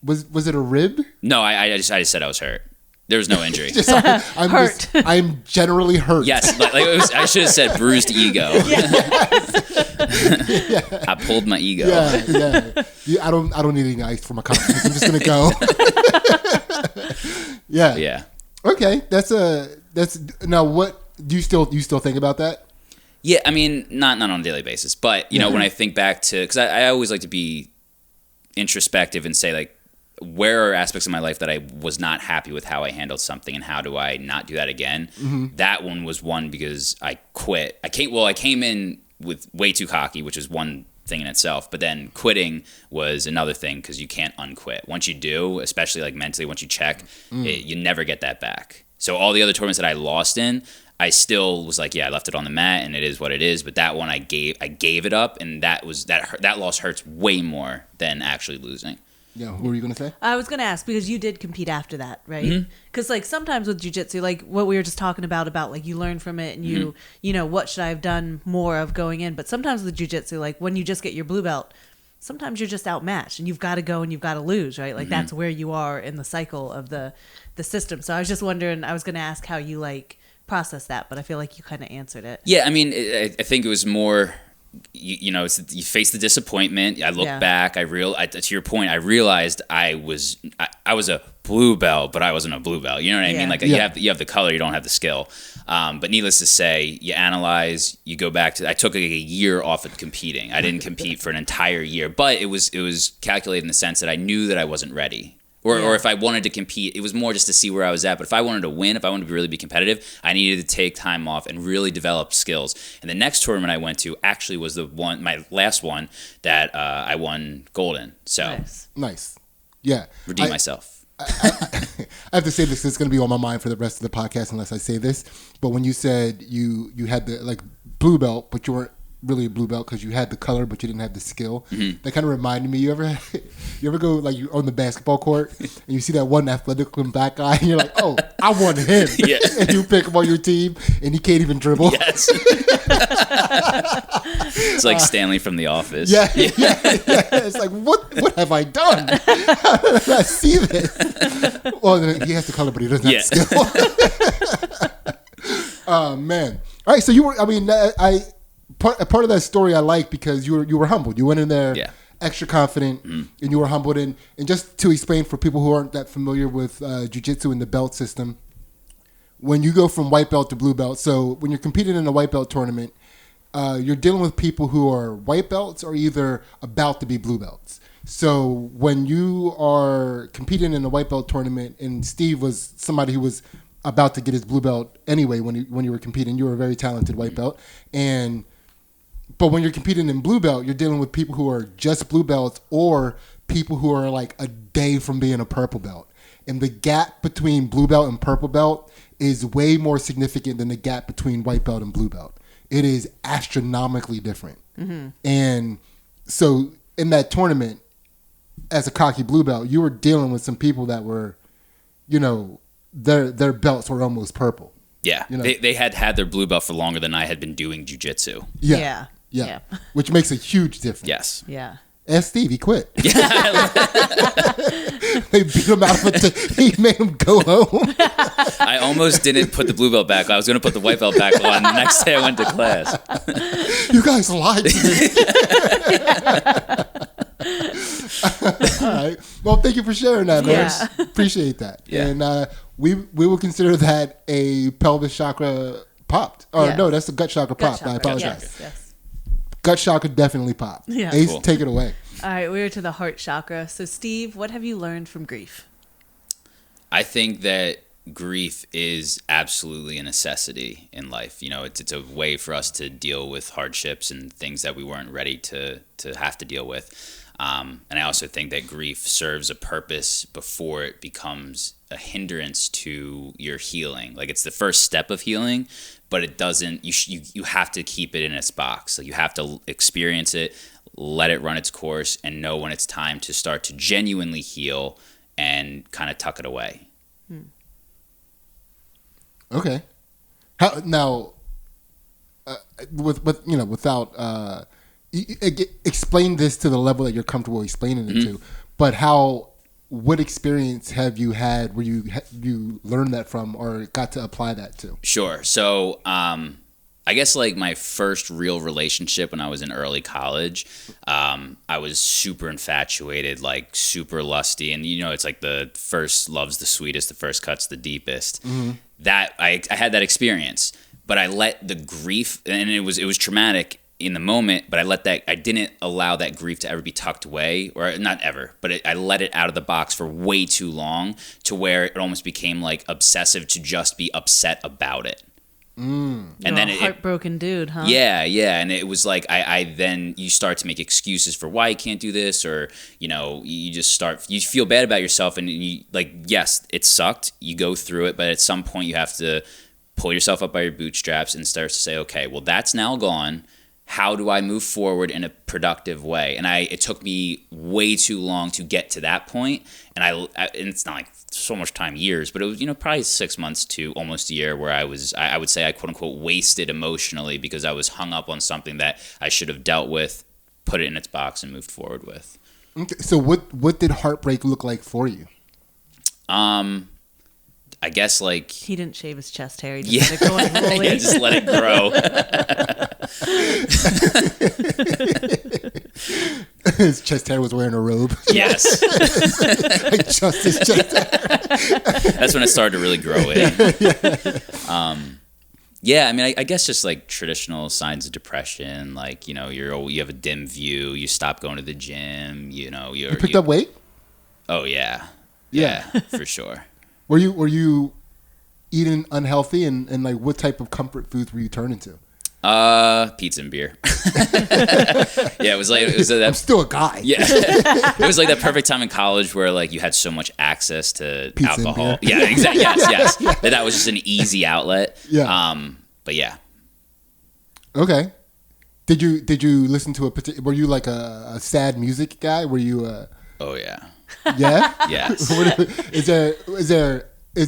was it a rib? No, I just said I was hurt. There was no injury. I'm hurt. I'm generally hurt. Yes, I should have said bruised ego. I pulled my ego. I don't need any ice for my confidence. I'm just gonna go. Yeah. Okay, that's now. What do you still think about that? Yeah, I mean, not on a daily basis, but you know, when I think back to, because I always like to be introspective and say like, where are aspects of my life that I was not happy with how I handled something, and how do I not do that again? That one was one because I quit. I came in with way too cocky, which is one thing in itself, but then quitting was another thing because you can't unquit. Once you do, especially like mentally, once you check, you never get that back. So all the other tournaments that I lost in, I still was like, yeah, I left it on the mat and it is what it is. But that one I gave it up, and that loss hurts way more than actually losing. Yeah, what were you going to say? I was going to ask, because you did compete after that, right? Because like sometimes with jiu-jitsu, like what we were just talking about like you learn from it and you know, what should I have done more of going in? But sometimes with jiu-jitsu, like when you just get your blue belt, sometimes you're just outmatched and you've got to go and you've got to lose, right? Like that's where you are in the cycle of the system. So I was just wondering, I was going to ask how you like process that, but I feel like you kind of answered it. Yeah, I mean, I think it was more... You know, you face the disappointment. I look back. To your point, I realized I was a blue belt, but I wasn't a blue belt. You know what I mean? Like you have the color, you don't have the skill. But needless to say, you analyze. You go back to. I took like a year off of competing. I didn't compete for an entire year, but it was calculated in the sense that I knew that I wasn't ready. Or if I wanted to compete, it was more just to see where I was at. But if I wanted to win, if I wanted to really be competitive, I needed to take time off and really develop skills. And the next tournament I went to actually was my last one that I won gold in. So nice. Yeah. Redeem myself. I have to say this. It's going to be on my mind for the rest of the podcast unless I say this. But when you said you had the like blue belt, but you weren't really a blue belt because you had the color but you didn't have the skill, that kind of reminded me, you ever go like you're on the basketball court and you see that one athletic black guy and you're like, oh, I want him. And you pick him on your team and he can't even dribble. Yes. It's like Stanley from The Office. Yeah. It's like, what have I done? How did I see this? Well, he has the color but he doesn't have the skill. Oh man. All right, so you were, I mean, part of that story I like because you were humbled. You went in there extra confident and you were humbled. And just to explain for people who aren't that familiar with jiu-jitsu and the belt system, when you go from white belt to blue belt, so when you're competing in a white belt tournament, you're dealing with people who are white belts or either about to be blue belts. So when you are competing in a white belt tournament, and Steve was somebody who was about to get his blue belt anyway when you were competing, you were a very talented white belt, but when you're competing in blue belt, you're dealing with people who are just blue belts or people who are like a day from being a purple belt. And the gap between blue belt and purple belt is way more significant than the gap between white belt and blue belt. It is astronomically different. Mm-hmm. And so in that tournament, as a cocky blue belt, you were dealing with some people that were, their belts were almost purple. Yeah, they had their blue belt for longer than I had been doing jiu-jitsu. Yeah. Which makes a huge difference. Yes. Yeah. Ask Steve, he quit. They beat him out of it. He made him go home. I almost didn't put the blue belt back. I was going to put the white belt back on the next day I went to class. You guys lied to me. All right. Well, thank you for sharing that, man. Yeah. Appreciate that. Yeah. And we will consider that a pelvis chakra popped. Or no, that's the gut chakra popped. I apologize. Yes. Gut chakra definitely popped. Yeah. Ace, Cool. take it away. All right, we're to the heart chakra. So, Steve, what have you learned from grief? I think that grief is absolutely a necessity in life. It's a way for us to deal with hardships and things that we weren't ready to have to deal with. And I also think that grief serves a purpose before it becomes a hindrance to your healing. Like, it's the first step of healing, but it doesn't. You have to keep it in its box. Like, you have to experience it, let it run its course, and know when it's time to start to genuinely heal and kind of tuck it away. Okay. How now? Without explain this to the level that you're comfortable explaining it to. But what experience have you had where you learned that from or got to apply that to? Sure. So, I guess like my first real relationship when I was in early college, I was super infatuated, like super lusty. And, it's like the first love's the sweetest, the first cut's the deepest. Mm-hmm. That I had that experience, but I let the grief, and it was traumatic in the moment, but I didn't allow that grief to ever be tucked away, or not ever, but I let it out of the box for way too long to where it almost became like obsessive to just be upset about it. And then a heartbroken dude, huh? Yeah. And it was like, I then you start to make excuses for why you can't do this, or, you just you feel bad about yourself, and yes, it sucked. You go through it, but at some point you have to pull yourself up by your bootstraps and start to say, okay, well, that's now gone. How do I move forward in a productive way? And it took me way too long to get to that point. And it's not like so much time, years, but it was, probably 6 months to almost a year where I would say I quote unquote wasted emotionally because I was hung up on something that I should have dealt with, put it in its box, and moved forward with. Okay. So what did heartbreak look like for you? I guess like he didn't shave his chest hair. He just let it go unruly. Yeah, just let it grow. His chest hair was wearing a robe. Yes. Like just his chest hair. That's when it started to really grow in. Yeah, I mean, I guess just like traditional signs of depression, like, you have a dim view, you stop going to the gym, you picked up weight? Oh yeah. Yeah, for sure. Were you eating unhealthy, and like what type of comfort foods were you turning to? Pizza and beer. Yeah, it was that. I'm still a guy. Yeah, it was like that perfect time in college where like you had so much access to Pizza alcohol. and beer. Yeah, exactly. Yes. That was just an easy outlet. Yeah. But yeah. Okay. Did you listen to were you like a sad music guy? Were you? Oh yeah. Yeah. Yes. Is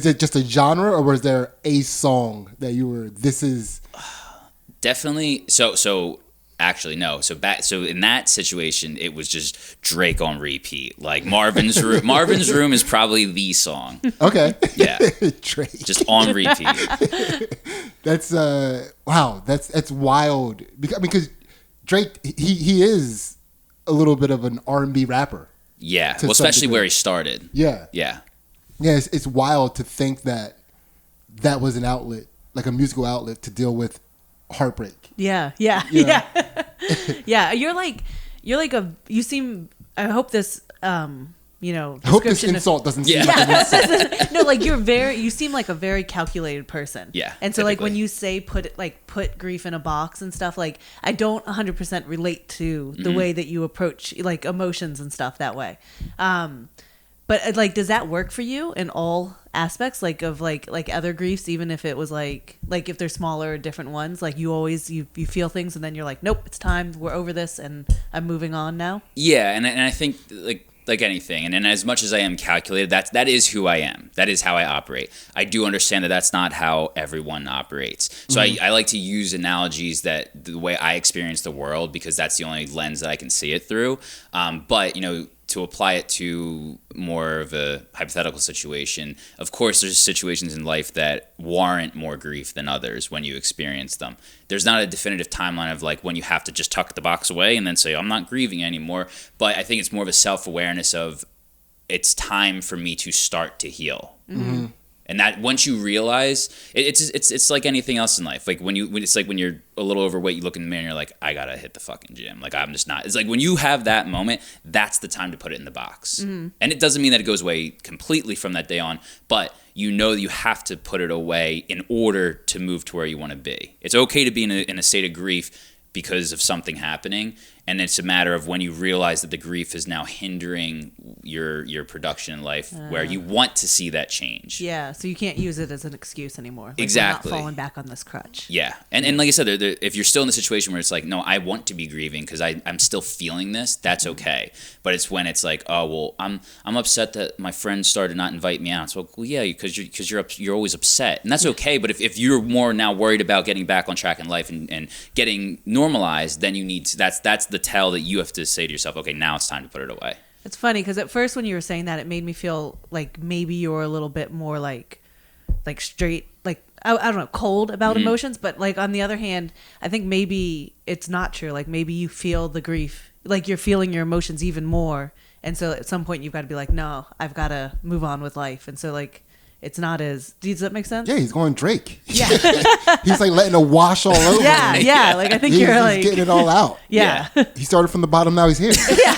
it just a genre, or was there a song that you were? This is definitely so. Actually, no. So in that situation, it was just Drake on repeat. Like Marvin's Room. Marvin's Room is probably the song. Okay. Yeah. Drake. Just on repeat. That's wow. That's wild. Because Drake, he is a little bit of an R&B rapper. Yeah. Well, especially where he started. Yeah. Yeah. Yeah. It's wild to think that was an outlet, like a musical outlet, to deal with heartbreak. Yeah. You seem, I hope this, I hope this insult doesn't seem like an insult. No, like you seem like a very calculated person. Yeah. And so like typically. when you say put grief in a box and stuff, like I don't 100% relate to the way that you approach like emotions and stuff that way. But like, does that work for you in all aspects, like of like other griefs, even if it was like if they're smaller or different ones, like you always you feel things and then you're like, nope, it's time, we're over this and I'm moving on now. Yeah, and I think like anything, and as much as I am calculated, that is who I am. That is how I operate. I do understand that that's not how everyone operates. So I like to use analogies that the way I experience the world, because that's the only lens that I can see it through. But to apply it to more of a hypothetical situation, of course, there's situations in life that warrant more grief than others when you experience them. There's not a definitive timeline of like when you have to just tuck the box away and then say, I'm not grieving anymore. But I think it's more of a self-awareness of it's time for me to start to heal. Mm-hmm. And that once you realize, it's like anything else in life. Like when it's like when you're a little overweight, you look in the mirror and you're like, I gotta hit the fucking gym. Like I'm just not. It's like when you have that moment, that's the time to put it in the box. Mm-hmm. And it doesn't mean that it goes away completely from that day on, but you know that you have to put it away in order to move to where you want to be. It's okay to be in a state of grief because of something happening, and it's a matter of when you realize that the grief is now hindering your production in life, where you want to see that change. Yeah, so you can't use it as an excuse anymore. Like, exactly. We're not falling back on this crutch. Yeah, and like I said, if you're still in the situation where it's like, no, I want to be grieving because I'm still feeling this, that's okay. But it's when it's like, oh well, I'm upset that my friends started to not invite me out. So well, yeah, because you're always upset, and that's okay. But if you're more now worried about getting back on track in life and getting normalized, then you need to. That's the tell that you have to say to yourself, okay, now it's time to put it away. It's funny because at first when you were saying that, it made me feel like maybe you're a little bit more like straight, like I don't know, cold about emotions. But like on the other hand, I think maybe it's not true. Like maybe you feel the grief, like you're feeling your emotions even more. And so at some point you've got to be like, no, I've got to move on with life. And so like, it's not as, does that make sense? Yeah, he's going Drake. Yeah. He's like letting it wash all over. Yeah. Like I think he's like getting it all out. Yeah. He started from the bottom, now he's here. Yeah.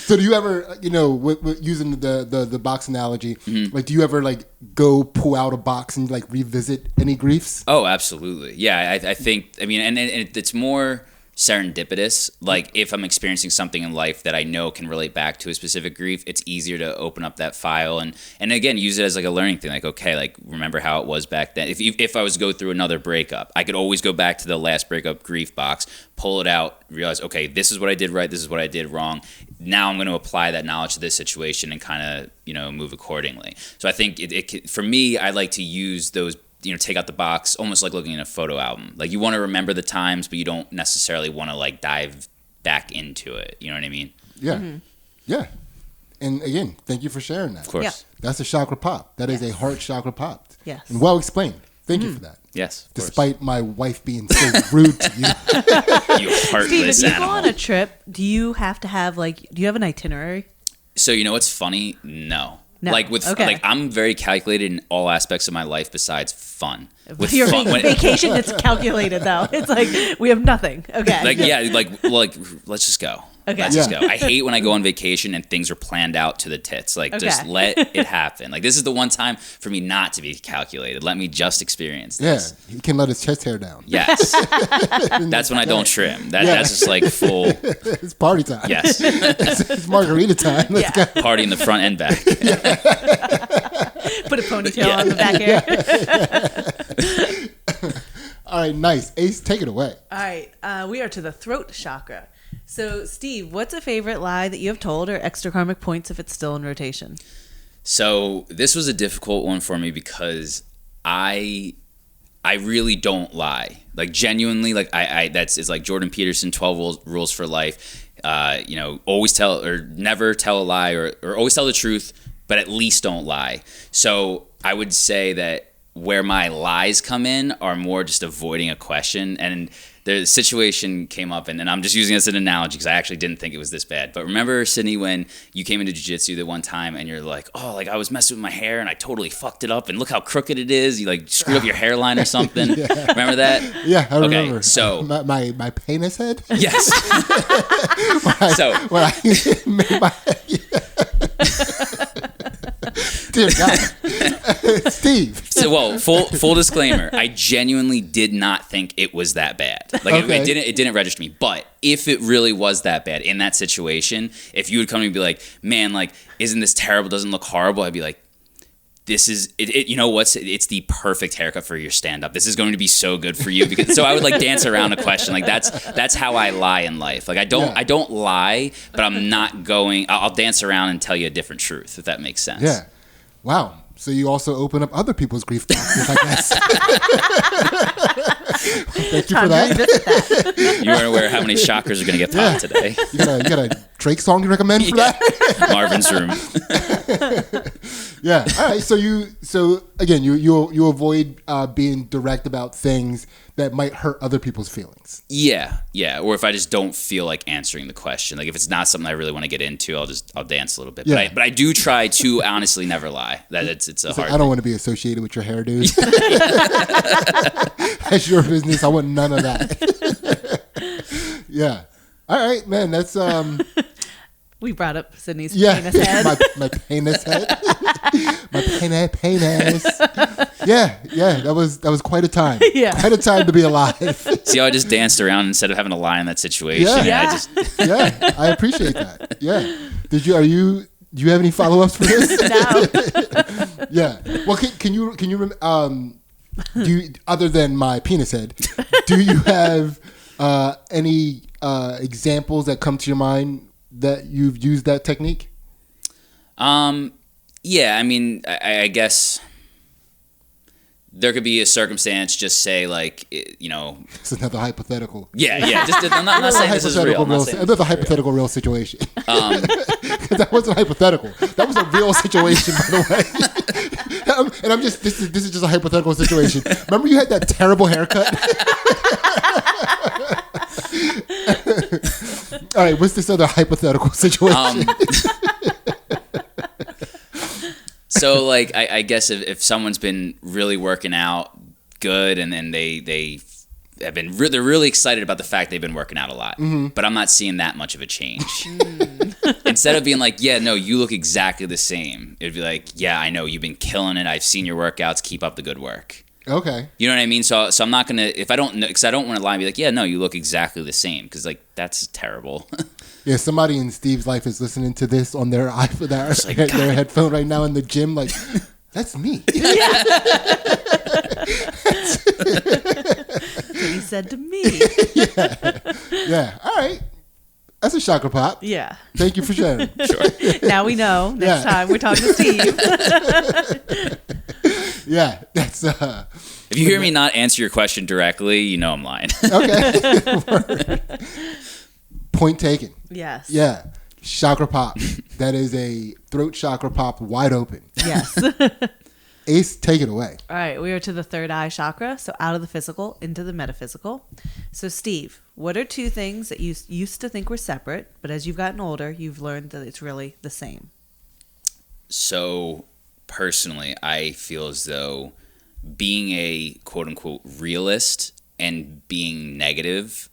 So do you ever, with using the box analogy, like do you ever like go pull out a box and like revisit any griefs? Oh, absolutely. Yeah, I think, and it's more serendipitous. Like if I'm experiencing something in life that I know can relate back to a specific grief, it's easier to open up that file and again use it as like a learning thing. Like, okay, like remember how it was back then. If I was to go through another breakup, I could always go back to the last breakup grief box, pull it out, realize, okay, this is what I did right, this is what I did wrong. Now I'm going to apply that knowledge to this situation and kind of move accordingly. So I think it for me, I like to use those. Take out the box, almost like looking at a photo album. Like you want to remember the times, but you don't necessarily want to like dive back into it. You know what I mean? Yeah. Mm-hmm. Yeah. And again, thank you for sharing that. Of course. Yeah. That's a chakra pop. That is a heart chakra pop. Yes. And well explained. Thank you for that. Yes. Despite my wife being so rude to you. You heartless Steve, if you animal. go on a trip, do you have to have do you have an itinerary? So what's funny? No. No. Like I'm very calculated in all aspects of my life besides fun. With Your fun, vacation, it's calculated though. It's like we have nothing. Okay. Like let's just go. Okay. Let's just go. I hate when I go on vacation and things are planned out to the tits. Like just let it happen. Like this is the one time for me not to be calculated. Let me just experience this. Yeah, he can let his chest hair down. Yes. That's when I don't trim. That's just like full. It's party time. Yes. It's margarita time. Let's go. Party in the front and back. Put a ponytail on the back hair. All right, nice. Ace, take it away. All right, we are to the throat chakra. So, Steve, what's a favorite lie that you have told or extra karmic points if it's still in rotation? So this was a difficult one for me because I really don't lie. Like genuinely, like it's like Jordan Peterson, 12 rules for life. Always tell or never tell a lie or always tell the truth, but at least don't lie. So I would say that where my lies come in are more just avoiding a question. And the situation came up, and I'm just using this as an analogy because I actually didn't think it was this bad. But remember, Sidney, when you came into jiu-jitsu the one time and you're like, oh, like I was messing with my hair and I totally fucked it up and look how crooked it is. You like screwed up your hairline or something. Remember that? Yeah, I remember. So my penis head. Yes. When I made my dear God, Steve. So, well, full disclaimer, I genuinely did not think it was that bad. Like it didn't register me. But if it really was that bad in that situation, if you would come to me and be like, man, like, isn't this terrible? Doesn't look horrible? I'd be like, this is it. You know what's? It's the perfect haircut for your stand-up. This is going to be so good for you. Because so I would like dance around a question. Like that's how I lie in life. Like I don't lie, but I'm not going. I'll dance around and tell you a different truth, if that makes sense. Yeah. Wow. So you also open up other people's grief boxes, I guess. Thank you for that. You aren't aware how many chakras are going to get popped today. You got a Drake song you recommend for that? Marvin's Room. Yeah. All right. So again, you avoid being direct about things that might hurt other people's feelings. Yeah. Or if I just don't feel like answering the question, like if it's not something I really want to get into, I'll dance a little bit. Yeah. But I do try to honestly never lie. That it's a hard. I don't want to be associated with your hair, dude. That's your business. I want none of that. Yeah. All right, man. That's We brought up Sidney's penis head. my penis head. My penis. Yeah. That was quite a time. Yeah. Quite a time to be alive. See how I just danced around instead of having to lie in that situation. Yeah. I appreciate that. Yeah. Do you have any follow-ups for this? No. Yeah. Well, can you other than my penis head, do you have any examples that come to your mind that you've used that technique? Yeah, I mean, I guess there could be a circumstance, just say like, you know. It's another hypothetical. Yeah. Just, I'm not saying this is real. Another hypothetical real situation. That wasn't hypothetical. That was a real situation, by the way. And I'm just, this is just a hypothetical situation. Remember you had that terrible haircut? All right, what's this other hypothetical situation? So, like, I guess if someone's been really working out good and then they have been they're really excited about the fact they've been working out a lot, but I'm not seeing that much of a change. Instead of being like, yeah, no, you look exactly the same, it'd be like, yeah, I know you've been killing it. I've seen your workouts. Keep up the good work. Okay. You know what I mean? So I'm not gonna, if I don't know, because I don't want to lie and be like, yeah, no, you look exactly the same, because like that's terrible. Yeah, somebody in Steve's life is listening to this on their iPhone, their headphone right now in the gym. Like, that's me. That's what he said to me. Yeah. All right. That's a chakra pop. Yeah. Thank you for sharing. Sure. Now we know. Next time we're talking to Steve. Yeah, that's. If you hear me not answer your question directly, you know I'm lying. Okay. Point taken. Yes. Yeah. Chakra pop. That is a throat chakra pop wide open. Yes. Ace, take it away. All right, we are to the third eye chakra, so out of the physical into the metaphysical. So, Steve, what are two things that you used to think were separate, but as you've gotten older, you've learned that it's really the same? So, personally, I feel as though being a quote-unquote realist and being negative,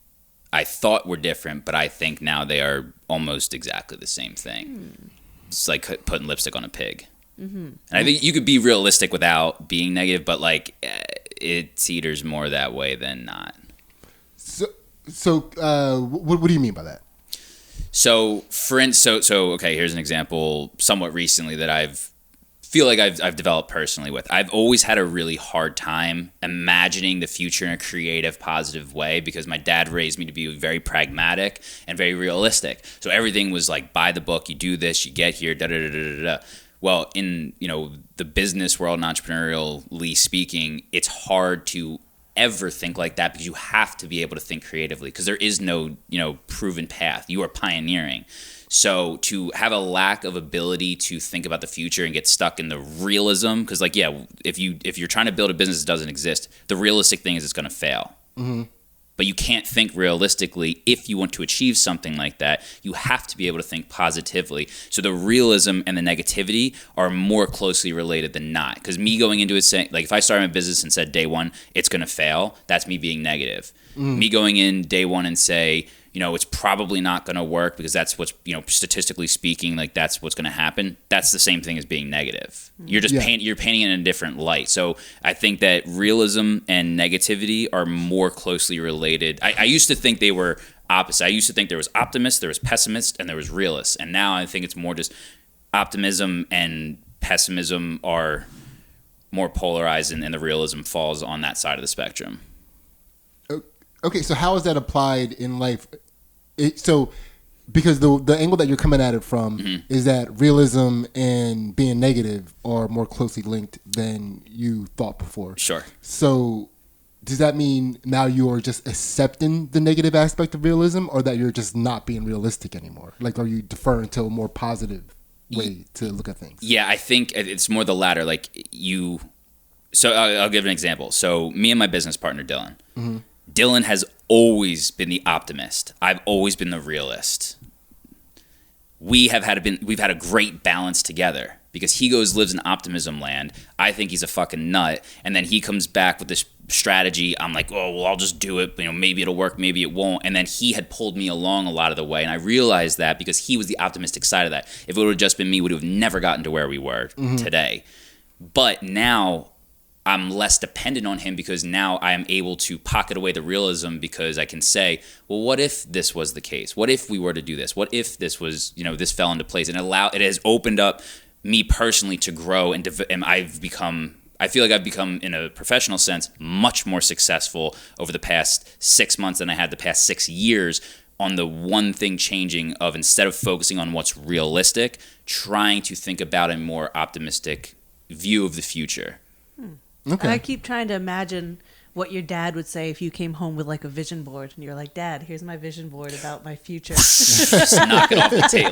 I thought were different, but I think now they are almost exactly the same thing. It's like putting lipstick on a pig. Mm-hmm. And I think you could be realistic without being negative, but like it teeters more that way than not. So, what do you mean by that? So, okay, here's an example somewhat recently that I've developed personally with. I've always had a really hard time imagining the future in a creative, positive way because my dad raised me to be very pragmatic and very realistic. So everything was like, by the book, you do this, you get here, da-da-da-da-da-da. Well, in, the business world and entrepreneurially speaking, it's hard to ever think like that because you have to be able to think creatively because there is no, proven path. You are pioneering. So to have a lack of ability to think about the future and get stuck in the realism, because if you're trying to build a business that doesn't exist, the realistic thing is it's going to fail. Mm-hmm. But you can't think realistically if you want to achieve something like that. You have to be able to think positively. So the realism and the negativity are more closely related than not. Because me going into it saying, like if I started my business and said day one, it's going to fail, that's me being negative. Me going in day one and say, it's probably not going to work because that's what's, statistically speaking, like that's what's going to happen. That's the same thing as being negative. You're just you're painting it in a different light. So I think that realism and negativity are more closely related. I used to think they were opposite. I used to think there was optimists, there was pessimists, and there was realists. And now I think it's more just optimism and pessimism are more polarized, and the realism falls on that side of the spectrum. Okay, so how is that applied in life? Because the angle that you're coming at it from is that realism and being negative are more closely linked than you thought before. Sure. So does that mean now you are just accepting the negative aspect of realism, or that you're just not being realistic anymore? Like, are you deferring to a more positive way to look at things? Yeah, I think it's more the latter. Like so I'll give an example. So me and my business partner, Dylan. Dylan has always been the optimist. I've always been the realist. We've had a great balance together because he lives in optimism land. I think he's a fucking nut, and then he comes back with this strategy. I'm like, oh well, I'll just do it. Maybe it'll work, maybe it won't. And then he had pulled me along a lot of the way, and I realized that because he was the optimistic side of that. If it would have just been me, we would have never gotten to where we were today. But now I'm less dependent on him because now I am able to pocket away the realism because I can say, well, what if this was the case? What if we were to do this? What if this was, this fell into place? And it has opened up me personally to grow, and I feel like I've become, in a professional sense, much more successful over the past 6 months than I had the past 6 years on the one thing changing of, instead of focusing on what's realistic, trying to think about a more optimistic view of the future. Okay. I keep trying to imagine what your dad would say if you came home with like a vision board and you're like, Dad, here's my vision board about my future. Just knock it off the tape,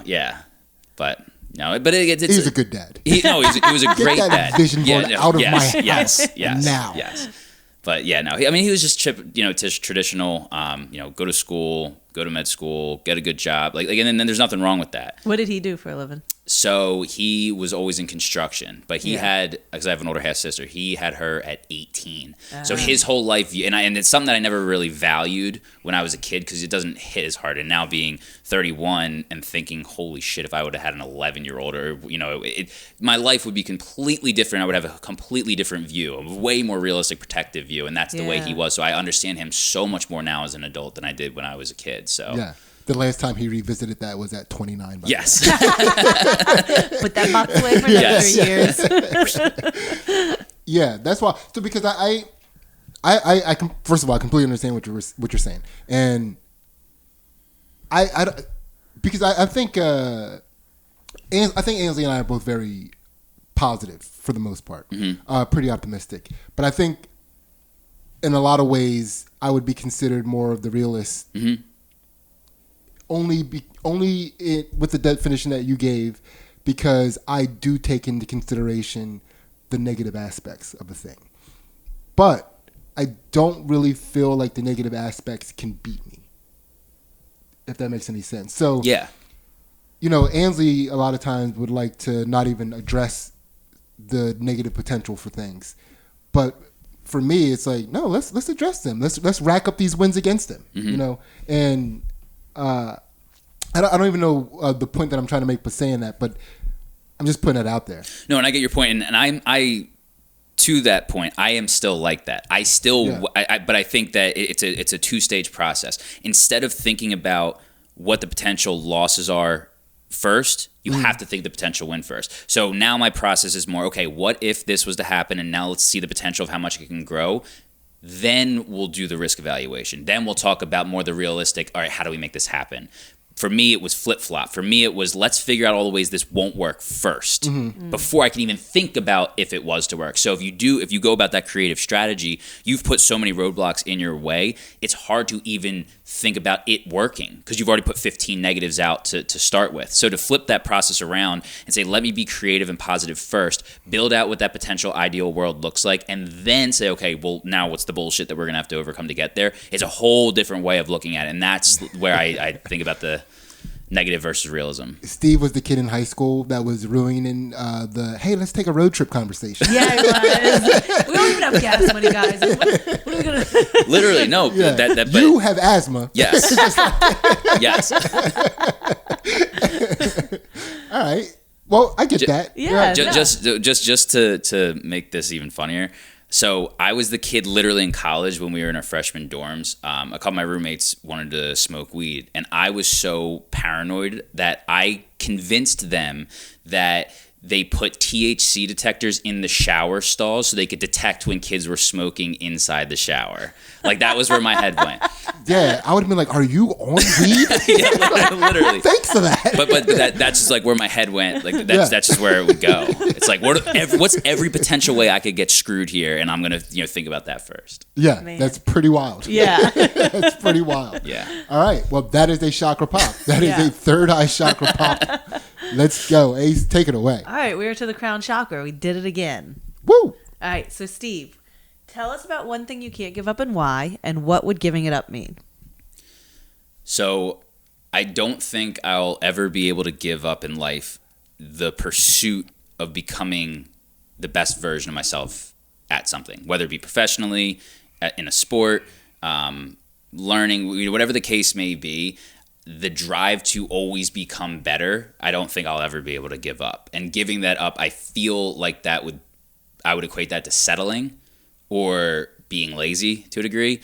yeah. But no, but he's a good dad. He was a great dad. Vision board out of my house. Yes. Now. Yes. But yeah, no. I mean, he was just traditional. Go to school, go to med school, get a good job. And then there's nothing wrong with that. What did he do for a living? So he was always in construction, but he had, because I have an older half sister, he had her at 18. So his whole life, and it's something that I never really valued when I was a kid because it doesn't hit as hard. And now being 31 and thinking, holy shit, if I would have had an 11-year-old, or my life would be completely different. I would have a completely different view, a way more realistic, protective view, and that's the way he was. So I understand him so much more now as an adult than I did when I was a kid. So yeah. The last time he revisited that was at 29. Yes. Put that box away for another 3 years. Yeah, that's why. So because I first of all, I completely understand what you're saying, and because I think Ansley and I are both very positive for the most part, pretty optimistic. But I think in a lot of ways I would be considered more of the realist. Only with the definition that you gave, because I do take into consideration the negative aspects of a thing. But I don't really feel like the negative aspects can beat me, if that makes any sense. So, yeah. Ansley a lot of times would like to not even address the negative potential for things. But for me, it's like, no, let's address them. Let's rack up these wins against them, and I don't even know the point that I'm trying to make by saying that, but I'm just putting it out there. No, and I get your point, and I to that point, I am still like that. I still, but I think that it's a 2-stage process. Instead of thinking about what the potential losses are first, you have to think the potential win first. So now my process is more, okay, what if this was to happen, and now let's see the potential of how much it can grow. Then we'll do the risk evaluation. Then we'll talk about more the realistic, all right, how do we make this happen? for me, it was flip-flop. For me, it was let's figure out all the ways this won't work first before I can even think about if it was to work. So if you go about that creative strategy, you've put so many roadblocks in your way, it's hard to even think about it working because you've already put 15 negatives out to start with. So to flip that process around and say, let me be creative and positive first, build out what that potential ideal world looks like, and then say, okay, well, now what's the bullshit that we're going to have to overcome to get there? It's a whole different way of looking at it. And that's where I think about the negative versus realism. Steve was the kid in high school that was ruining the hey, let's take a road trip conversation. Yeah, it was. We don't even have gas money, guys. What are we gonna? Literally, no. Yeah. But you have asthma. Yes. Yes. All right. Well, I get that. Yeah. Just to make this even funnier. So I was the kid literally in college when we were in our freshman dorms. A couple of my roommates wanted to smoke weed, and I was so paranoid that I convinced them that they put THC detectors in the shower stalls so they could detect when kids were smoking inside the shower. Like, that was where my head went. Yeah, I would have been like, are you on weed? Yeah, literally. Thanks for that. But that's just like where my head went. Like that's just where it would go. It's like what's every potential way I could get screwed here, and I'm gonna think about that first. Yeah, Man. that's pretty wild. Yeah. That's pretty wild. Yeah. All right. Well, that is a chakra pop. That is a third eye chakra pop. Let's go. Ace, take it away. All right, we are to the crown chakra. We did it again. Woo! All right, so Steve, tell us about one thing you can't give up and why, and what would giving it up mean? So I don't think I'll ever be able to give up in life the pursuit of becoming the best version of myself at something, whether it be professionally, in a sport, learning, whatever the case may be. The drive to always become better, I don't think I'll ever be able to give up. And giving that up, I feel like I would equate that to settling or being lazy to a degree.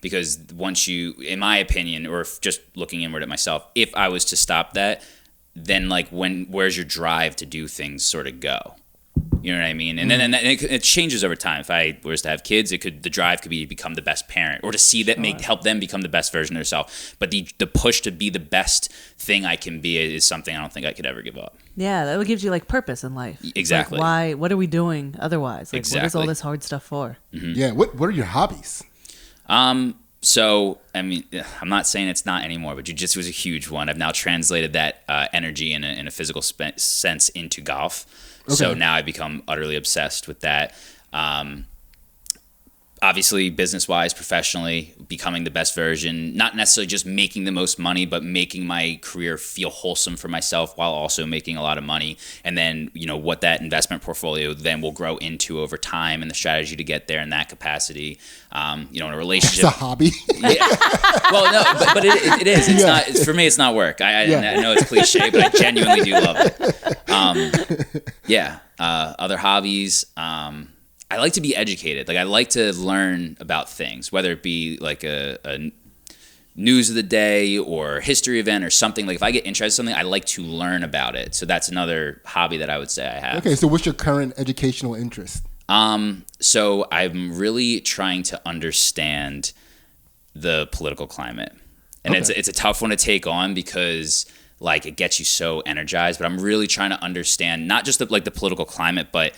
Because once you, in my opinion, or just looking inward at myself, if I was to stop that, then like where's your drive to do things sort of go? You know what I mean? And then it changes over time. If I was to have kids, the drive could be to become the best parent, or to see that help them become the best version of themselves. But the push to be the best thing I can be is something I don't think I could ever give up. Yeah, that gives you like purpose in life. Exactly. Like, why? What are we doing otherwise? Like, exactly. What is all this hard stuff for? Mm-hmm. Yeah. What are your hobbies? So, I mean, I'm not saying it's not anymore, but jiu-jitsu was a huge one. I've now translated that energy in a physical sense into golf. Okay. So now I've become utterly obsessed with that. Obviously, business-wise, professionally, becoming the best version, not necessarily just making the most money, but making my career feel wholesome for myself while also making a lot of money. And then, what that investment portfolio then will grow into over time, and the strategy to get there in that capacity. In a relationship. It's a hobby. Yeah. Well, no, but it is. It's not. For me, it's not work. I know it's cliche, but I genuinely do love it. Other hobbies. I like to be educated. Like, I like to learn about things, whether it be like a news of the day or history event or something. Like, if I get interested in something, I like to learn about it. So that's another hobby that I would say I have. Okay, so what's your current educational interest? So I'm really trying to understand the political climate. And it's a tough one to take on because like it gets you so energized, but I'm really trying to understand not just the political climate, but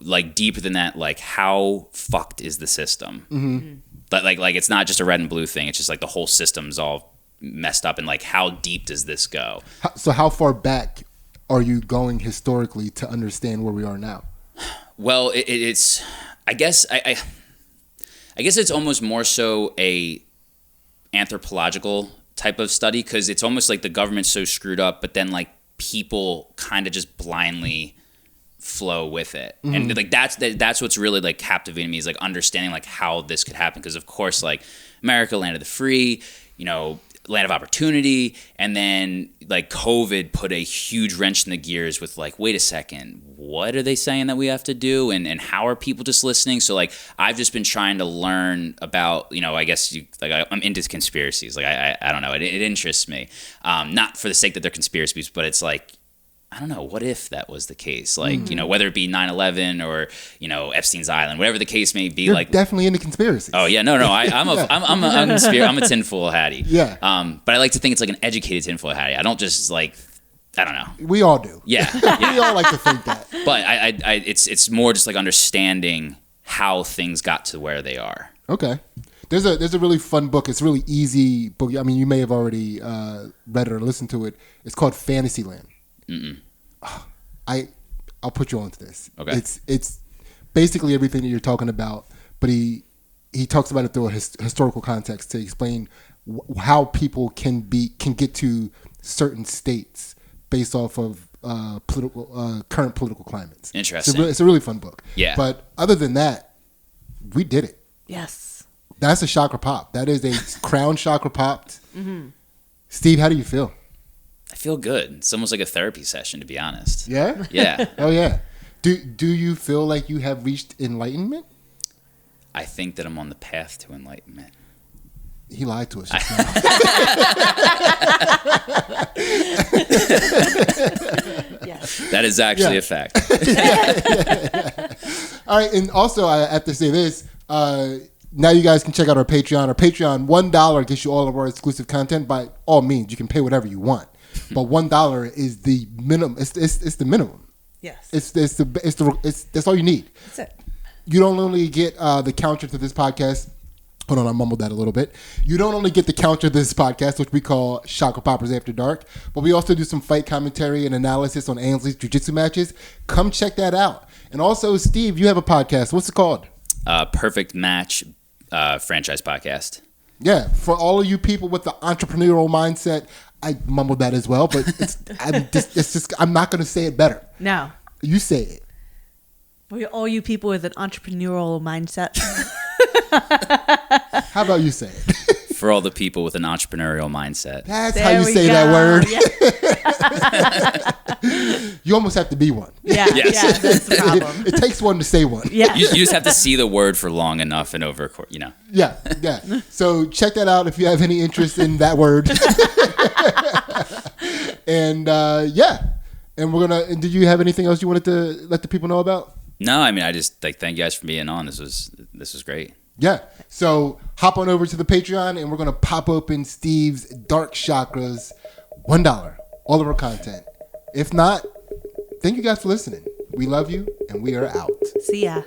like deeper than that, like how fucked is the system? Mm-hmm. But like it's not just a red and blue thing. It's just like the whole system's all messed up, and like how deep does this go? So how far back are you going historically to understand where we are now? Well, it's I guess it's almost more so a anthropological type of study, because it's almost like the government's so screwed up, but then like people kind of just blindly flow with it. Mm-hmm. And like that's what's really like captivating me, is like understanding like how this could happen, because of course like America, land of the free, land of opportunity, and then like COVID put a huge wrench in the gears with like, wait a second, what are they saying that we have to do, and how are people just listening? So like I've just been trying to learn about, I guess I'm into conspiracies. Like I don't know, it interests me, not for the sake that they're conspiracies, but it's like I don't know, what if that was the case? Like, whether it be 9/11 or, Epstein's Island, whatever the case may be. You're like definitely into conspiracies. Oh yeah, no, I'm a tinfoil hattie. Yeah. But I like to think it's like an educated tinfoil hattie. I don't just I don't know. We all do. Yeah. We all like to think that. But it's more just like understanding how things got to where they are. Okay. There's a really fun book. It's a really easy book. I mean, you may have already read it or listened to it. It's called Fantasyland. I'll put you on to this. Okay. It's basically everything that you're talking about, but he talks about it through a historical context to explain how people can get to certain states based off of current political climates. Interesting. It's a really fun book. Yeah. But other than that, we did it. Yes. That's a chakra pop. That is a crown chakra popped. Mm-hmm. Steve, how do you feel? I feel good. It's almost like a therapy session, to be honest. Yeah? Yeah. Oh, yeah. Do you feel like you have reached enlightenment? I think that I'm on the path to enlightenment. He lied to us just now. Yes. That is actually a fact. All right, and also I have to say this. Now you guys can check out our Patreon. Our Patreon, $1 gets you all of our exclusive content. By all means, you can pay whatever you want, but $1 is the minimum. It's the minimum. Yes. That's all you need. That's it. You don't only get the counter to this podcast. Hold on, I mumbled that a little bit. You don't only get the counter to this podcast, which we call Chakra Poppers After Dark, but we also do some fight commentary and analysis on Ansley's jiu-jitsu matches. Come check that out. And also, Steve, you have a podcast. What's it called? Perfect Match franchise podcast. Yeah, for all of you people with the entrepreneurial mindset, I mumbled that as well, but I'm not going to say it better. No. You say it. For all you people with an entrepreneurial mindset. How about you say it? For all the people with an entrepreneurial mindset. That's how you say that word. Yeah. You almost have to be one. Yeah, Yes. yeah, that's the problem. It takes one to say one. Yeah. You just have to see the word for long enough and over, Yeah. So check that out if you have any interest in that word. And and we're gonna. Did you have anything else you wanted to let the people know about? No, I mean, I just thank you guys for being on. This was great. Yeah. So hop on over to the Patreon and we're going to pop open Steve's Dark Chakras. $1. All of our content. If not, thank you guys for listening. We love you and we are out. See ya.